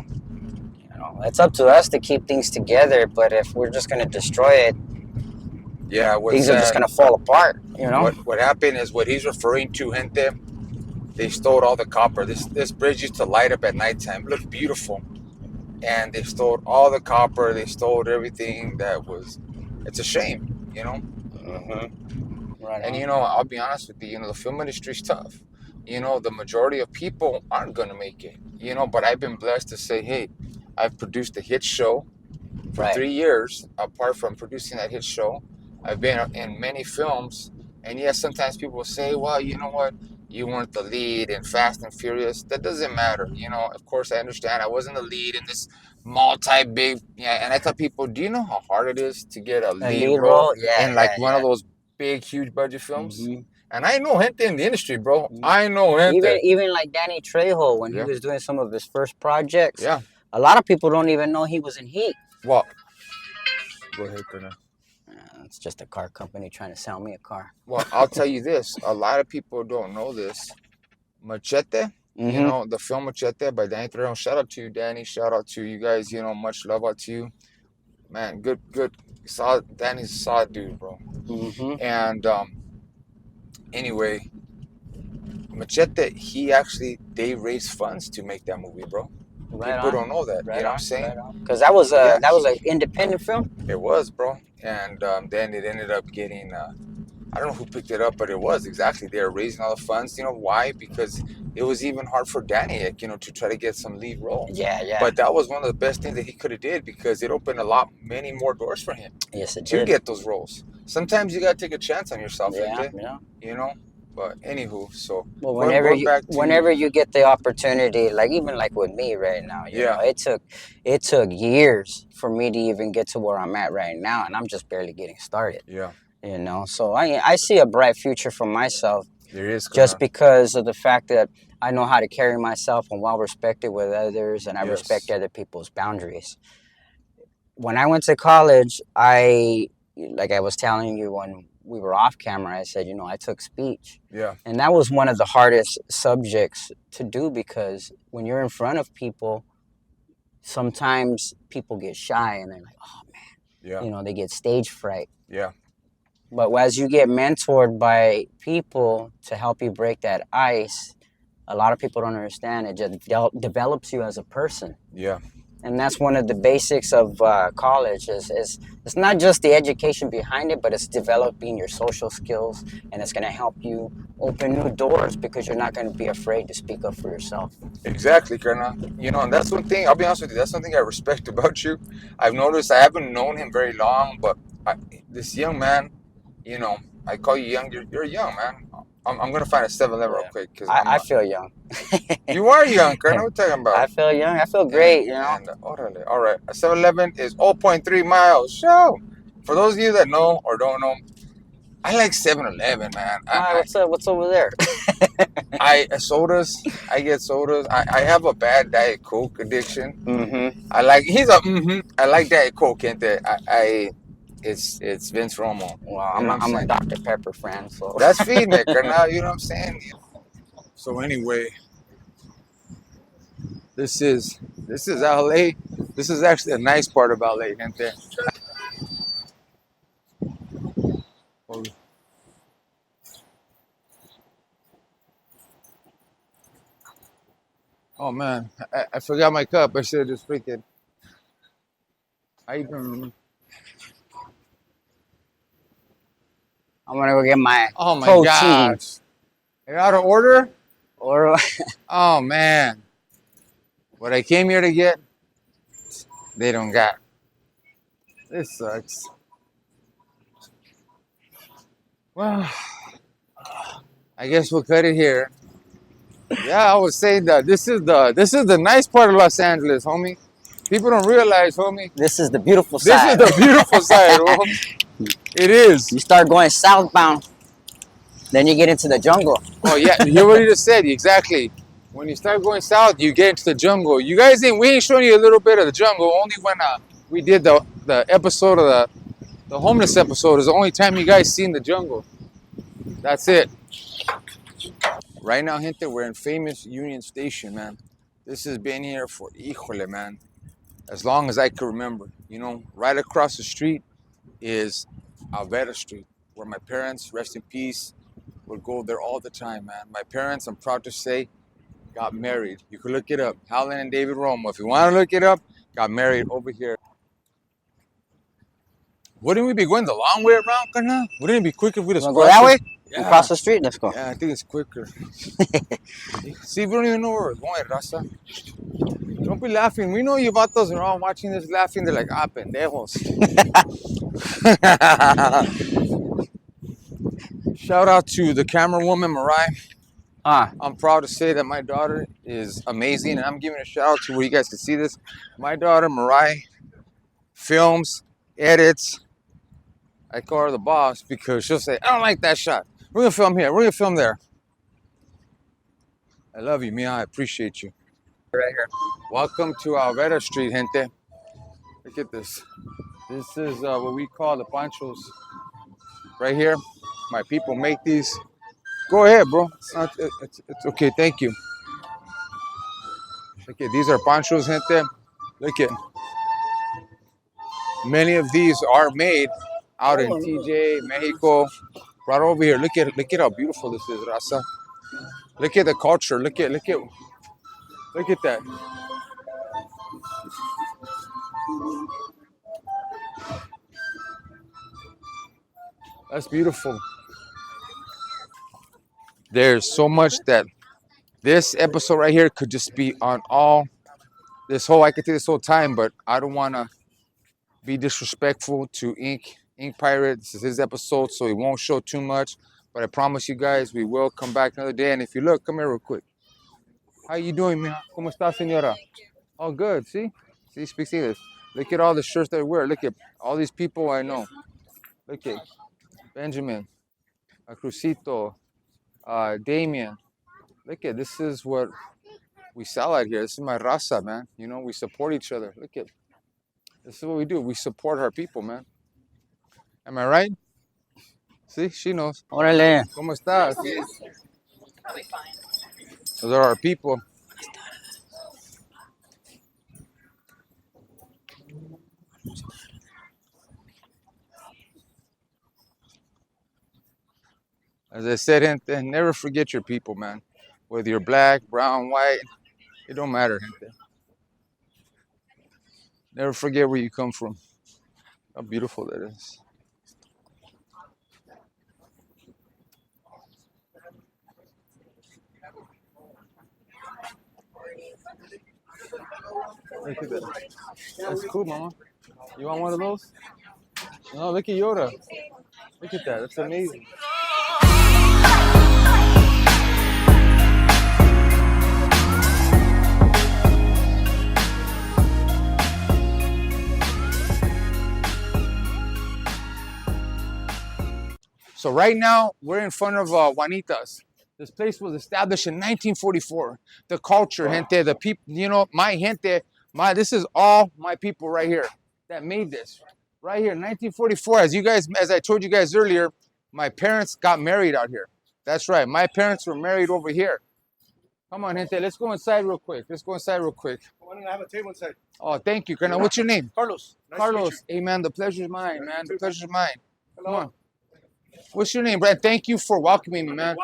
it's up to us to keep things together. But if we're just gonna destroy it, yeah. What's things are just sad? gonna fall apart. What happened is what he's referring to, gente. They stole all the copper. This bridge used to light up at nighttime. It looked beautiful. And they stole all the copper. They stole everything that was. It's a shame. Mm-hmm. Right And on. I'll be honest with you. The film industry's tough. The majority of people aren't gonna make it. But I've been blessed to say, hey, I've produced a hit show for Right. 3 years. Apart from producing that hit show, I've been in many films. And yes, sometimes people will say, well, you know what? You weren't the lead in Fast and Furious. That doesn't matter. Of course, I understand. I wasn't the lead in this multi-big. Yeah, and I tell people, do you know how hard it is to get a A lead lead role role? Yeah, in like yeah, one of yeah. those big, huge budget films? Mm-hmm. And I know gente in the industry, bro. I know Even gente. even like Danny Trejo when he Yeah, was doing some of his first projects, yeah. a lot of people don't even know he was in Heat. Well, go ahead, Colonel. It's just a car company trying to sell me a car. Well, I'll tell you this. A lot of people don't know this. Machete, Mm-hmm. the film Machete by Danny Trejo. Shout out to you, Danny. Shout out to you guys. Much love out to you. Man, good. Solid. Danny's a solid dude, bro. Mm-hmm. And anyway, Machete, they raised funds to make that movie, bro. Right People on. don't know that. Right You know what I'm on. saying? Right on. Because that was a Yeah, that was an independent film. it was, bro. And then it ended up getting. I don't know who picked it up, but it was exactly. They were raising all the funds. You know why? Because it was even hard for Danny, to try to get some lead role. Yeah, yeah. But that was one of the best things that he could have did because it opened many more doors for him Yes, it to did. get those roles. Sometimes you gotta take a chance on yourself, Yeah, yeah. But anywho, so well, going back to whenever you get the opportunity, like even like with me right now, yeah, it took years for me to even get to where I'm at right now, and I'm just barely getting started. yeah, So I see a bright future for myself there is just because of the fact that I know how to carry myself. I'm well respected with others, and I respect other people's boundaries. When I went to college, like I was telling you when we were off camera, I said, I took speech. Yeah. And that was one of the hardest subjects to do because when you're in front of people, sometimes people get shy and they're like, oh man, Yeah. They get stage fright. Yeah. But as you get mentored by people to help you break that ice, a lot of people don't understand. It just develops you as a person. Yeah. And that's one of the basics of college is it's not just the education behind it, but it's developing your social skills, and it's going to help you open new doors because you're not going to be afraid to speak up for yourself. Exactly, Colonel. You know, and that's one thing, I'll be honest with you, that's something I respect about you. I've noticed, I haven't known him very long, but this young man, you know, I call you young, you're young, man. I'm going to find a 7-Eleven real quick because I feel young. You are young, Colonel. What are you talking about? I feel young. I feel great, you know. And orale. All right, a 7-Eleven is 0.3 miles. So, for those of you that know or don't know, I like 7-Eleven, man. Why, what's up? What's over there? Sodas. I get sodas. I have a bad Diet Coke addiction. Mm-hmm. I like Diet Coke, can't I it's Vince Romo. Well, You know what I'm a saying? Dr. Pepper fan, so That's feeding it, Colonel. You know what I'm saying? So anyway, this is LA. This is actually a nice part of LA, gente. Oh man, I forgot my cup. I should have just freaking. I even. I'm gonna go get my Oh my protein. gosh! You're out of order? Or Oh man! What I came here to get, they don't got. This sucks. Well, I guess we'll cut it here. Yeah, I was saying that this is the nice part of Los Angeles, homie. People don't realize, homie. this is the beautiful This is side. the beautiful side, homie. It is. You start going southbound, then you get into the jungle. Oh yeah, you already just said exactly. When you start going south, you get into the jungle. You guys we ain't showing you a little bit of the jungle. Only when we did the episode of the homeless episode is the only time you guys seen the jungle. That's it. Right now, gente, we're in famous Union Station, man. This has been here for, híjole, man, as long as I can remember. You know, right across the street is Alvera Street, where my parents, rest in peace, would go there all the time, man. My parents, I'm proud to say, got married. You can look it up. Howland and David Romo. If you want to look it up, got married over here. Wouldn't we be going the long way around, Karna? Wouldn't it be quicker if we just Wanna go that way? Yeah. Across the street? Let's go. Yeah, I think it's quicker. See, we don't even know where we're going, Raza. Don't be laughing. We know you vatos are all watching this laughing. They're like, pendejos. Shout out to the camera woman, Mariah. I'm proud to say that my daughter is amazing, and I'm giving a shout out to where you guys can see this. My daughter, Mariah, films, edits. I call her the boss because she'll say, I don't like that shot. We're going to film here. We're going to film there. I love you, Mia. I appreciate you. Right here. Welcome to Alvera Street, gente. Look at this. This is what we call the panchos. Right here. My people make these. Go ahead, bro. It's okay. Thank you. Look at these are panchos, gente. Look at. Many of these are made out in TJ, Mexico. Right over here. Look at how beautiful this is, Raza. Look at the culture. Look at that. That's beautiful. There's so much that this episode right here could just be on all I could take this whole time, but I don't wanna be disrespectful to Ink Pirate. This is his episode, so he won't show too much. But I promise you guys we will come back another day. And if you look, come here real quick. How you doing, mija? ¿Cómo está, señora? Oh, good. See, speaks English. Look at all the shirts that I wear. Look at all these people I know. Look at Benjamin, Crucito, Damien. Look at this is what we sell out here. This is my raza, man. You know, we support each other. Look at this is what we do. We support our people, man. Am I right? See, she knows. Órale. ¿Cómo estás? Those are our people. As I said, gente, never forget your people, man. Whether you're black, brown, white, it don't matter, gente. Never forget where you come from. How beautiful that is. Look at that. That's cool, Mama. You want one of those? No, look at Yoda. Look at that. That's amazing. So right now, we're in front of Juanita's. This place was established in 1944. The culture, gente, the people, you know, my gente, this is all my people right here that made this. Right here, 1944, as I told you guys earlier, my parents got married out here. That's right, my parents were married over here. Come on, gente, let's go inside real quick. Let's go inside real quick. Why don't I have a table inside? Oh, thank you, Colonel. What's your name? Carlos. Nice Carlos. Hey, man, the pleasure's mine, man. The pleasure's mine. Hello. Come on. What's your name, Brad? Thank you for welcoming me, man.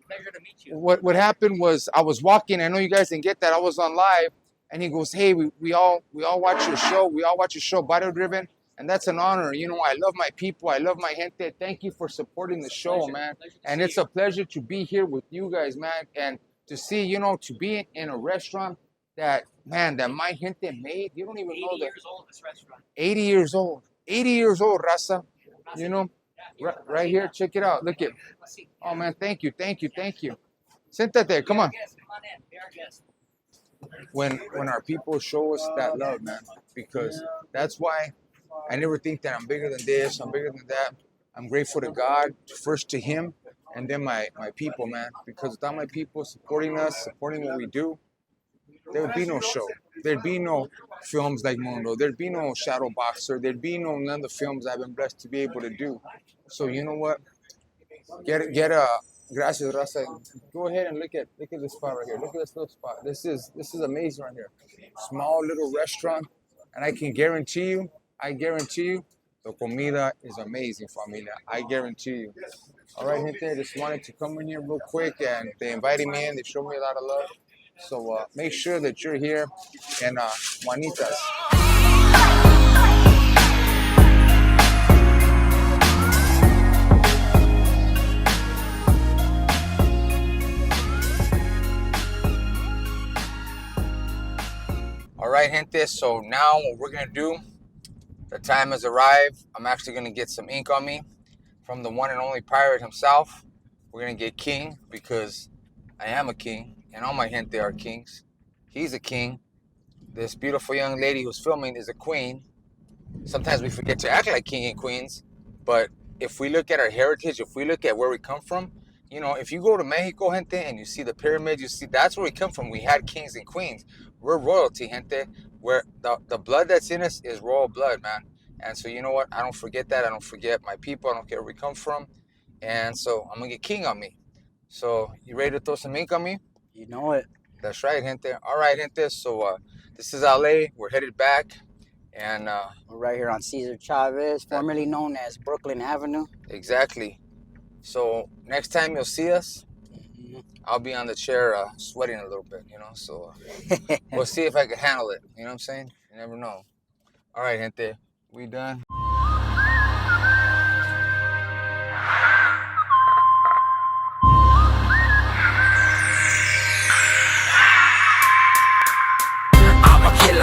Pleasure to meet you. What happened was I was walking. I know you guys didn't get that. I was on live, and he goes, "Hey, we all watch your show. We all watch your show, Barrio Driven, and that's an honor. You know, I love my people. I love my gente. Thank you for supporting the show, man. And it's a pleasure to be here with you guys, man, and to see, you know, to be in a restaurant that my gente made. You don't even know 80 that. years old, this restaurant. 80 years old. 80 years old, Raza. You know, right here. Check it out. Look at. Oh, man, thank you. Siéntate, come on. When our people show us that love, man, because that's why I never think that I'm bigger than this, I'm bigger than that. I'm grateful to God, first to Him, and then my people, man, because without my people supporting us, supporting what we do, there would be no show. There'd be no films like Mundo. There'd be no Shadow Boxer. There'd be none of the films I've been blessed to be able to do. So you know what? Get a gracias, Raza. Go ahead and look at this spot right here. Look at this little spot. This is amazing right here. Small little restaurant, and I guarantee you, the comida is amazing, familia. I guarantee you. All right, gente. I just wanted to come in here real quick, and they invited me in. They showed me a lot of love. So make sure that you're here and Juanita's. All right, gente. So now what we're gonna do, the time has arrived. I'm actually gonna get some ink on me from the one and only pirate himself. We're gonna get king because I am a king. And all my gente are kings. He's a king. This beautiful young lady who's filming is a queen. Sometimes we forget to act like king and queens. But if we look at our heritage, if we look at where we come from, you know, if you go to Mexico, gente, and you see the pyramids, you see that's where we come from. We had kings and queens. We're royalty, gente. Where the blood that's in us is royal blood, man. And so you know what? I don't forget that. I don't forget my people. I don't care where we come from. And so I'm going to get king on me. So you ready to throw some ink on me? You know it. That's right, gente. All right, gente. So this is LA. We're headed back. And We're right here on Cesar Chavez, formerly known as Brooklyn Avenue. Exactly. So next time you'll see us, I'll be on the chair sweating a little bit, you know. So we'll see if I can handle it. You know what I'm saying? You never know. All right, gente. We done.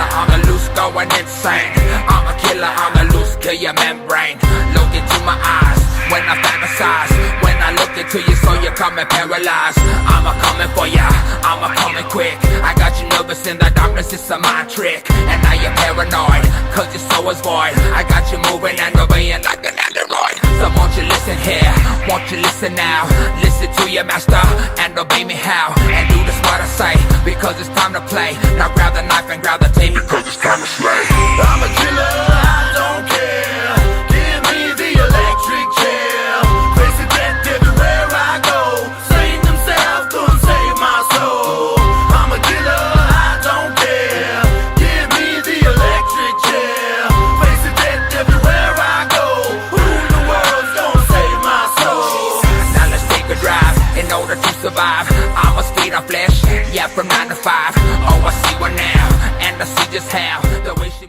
I'm a loose, going insane. I'm a killer, I'm a loose, kill your membrane. Look into my eyes when I fantasize. When I look into you, so you're coming paralyzed. I'm a coming for ya, I'm a coming quick. I got you nervous in the darkness, it's a mind trick. And now you're paranoid, cause your soul is void. I got you moving and obeying like an android. So won't you listen here, won't you listen now? Listen to your master and obey me how. And do this what I say, because it's time to play. Now grab the knife and grab the tape, because it's time to slay. I'm a killer, I don't care. Give me the electric chair. Facing death everywhere I go. Satan himself couldn't save my soul. I'm a killer, I don't care. Give me the electric chair. Facing death everywhere I go. Who in the world's gonna save my soul? Now let's take a drive in order to survive. I'ma speed our flesh, yeah, from 9 to 5. Oh, I see one now, and I see just how the way she...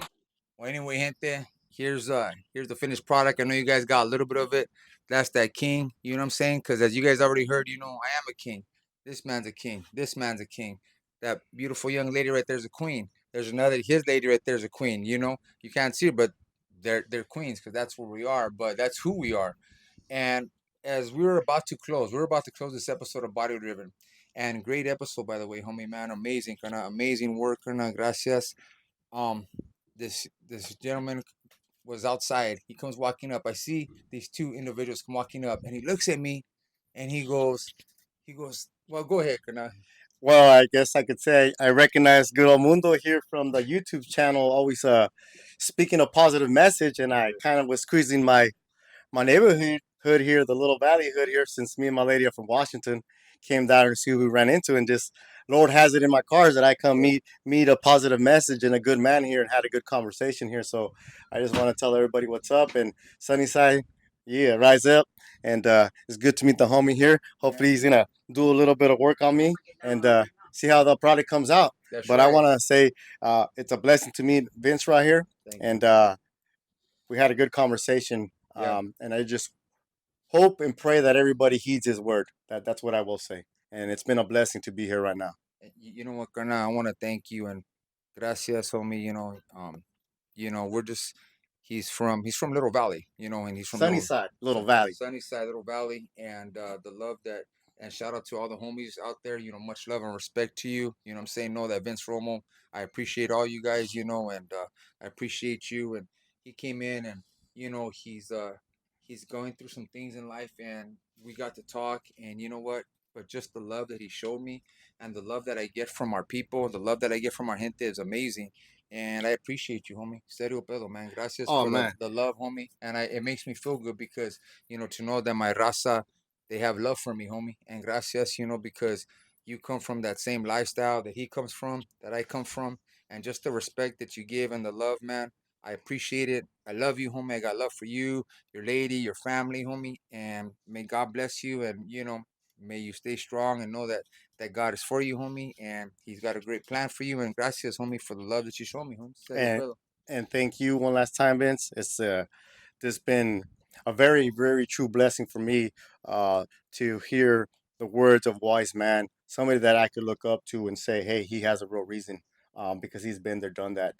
anyway, gente, here's the finished product. I know you guys got a little bit of it. That's that king. You know what I'm saying? Because as you guys already heard, I am a king. This man's a king. This man's a king. That beautiful young lady right there's a queen. There's another his lady right there's a queen. You can't see her, but they're queens because that's where we are. But that's who we are. And as we're about to close this episode of Barrio Driven. And great episode, by the way, homie, man. Amazing, amazing work, gracias. Um, this gentleman was outside. He comes walking up. I see these two individuals come walking up, and he looks at me, and he goes, well, go ahead, Kana. Well, I guess I could say I recognize Good Old Mundo here from the YouTube channel, always speaking a positive message, and I kind of was squeezing my neighborhood hood here, the little valley hood here, since me and my lady are from Washington, came down to see who we ran into, and just Lord has it in my cars that I come meet a positive message and a good man here and had a good conversation here. So I just want to tell everybody what's up and Sunnyside, yeah, rise up, and it's good to meet the homie here. Hopefully he's gonna do a little bit of work on me and see how the product comes out. That's But I right. want to say it's a blessing to meet Vince right here, Thank you. and we had a good conversation. Yeah. And I just hope and pray that everybody heeds his word. That's what I will say. And it's been a blessing to be here right now. You know what, Karna? I want to thank you and gracias, homie. We're just he's from Little Valley, and he's from Sunnyside, Little Valley. Sunnyside, Little Valley, and the love that and shout out to all the homies out there. Much love and respect to you. You know what I'm saying? Know that Vince Romo, I appreciate all you guys. And I appreciate you. And he came in and he's going through some things in life, and we got to talk. And you know what? But just the love that he showed me, and the love that I get from our people, the love that I get from our gente is amazing. And I appreciate you, homie. Serio pedo, man. Gracias Oh for man, the love, homie. And it makes me feel good because, to know that my raza, they have love for me, homie. And gracias, because you come from that same lifestyle that he comes from, that I come from. And just the respect that you give and the love, man. I appreciate it. I love you, homie. I got love for you, your lady, your family, homie. And may God bless you. And, may you stay strong and know that God is for you, homie, and He's got a great plan for you. And gracias, homie, for the love that you show me, homie. Serio and pedo. and thank you one last time, Vince. It's this been a very very true blessing for me to hear the words of wise man, somebody that I could look up to and say, hey, he has a real reason, because he's been there, done that.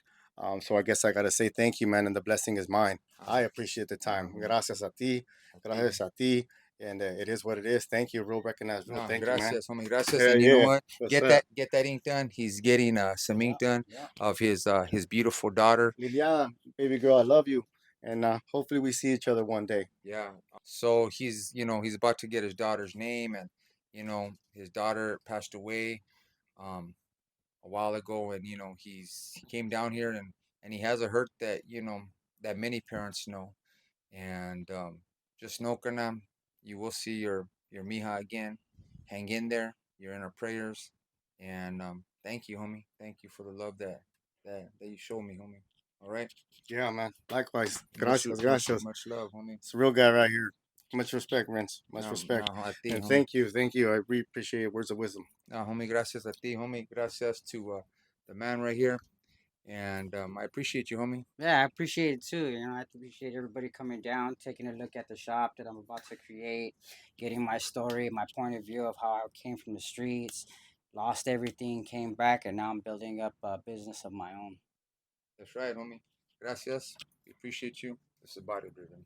So I guess I gotta say thank you, man, and the blessing is mine. I appreciate the time. Gracias a ti, gracias a ti, and it is what it is. Thank you, real recognized, real. No, Thank you, man. gracias, homie, gracias. Hell And you know yeah. what? What's Get up? that ink done. He's getting some ink done of his beautiful daughter. Liliana, baby girl, I love you. And hopefully we see each other one day. Yeah. So he's about to get his daughter's name, and his daughter passed away a while ago, and he came down here, and he has a hurt that that many parents know. And just know, Karna, you will see your mija again. Hang in there. You're in our prayers. And thank you, homie. Thank you for the love that you showed me, homie. All right. Yeah, man. Likewise. Much, Gracias, much, gracias. much love, homie. It's a real guy right here. Much respect, Vince. Much No, respect. no, a ti, And homie. thank you. I really appreciate it. Words of wisdom. No, homie, gracias a ti, homie. Gracias to the man right here. And I appreciate you, homie. Yeah, I appreciate it too. I appreciate everybody coming down, taking a look at the shop that I'm about to create, getting my story, my point of view of how I came from the streets, lost everything, came back, and now I'm building up a business of my own. That's right, homie. Gracias. We appreciate you. This is Body Driven.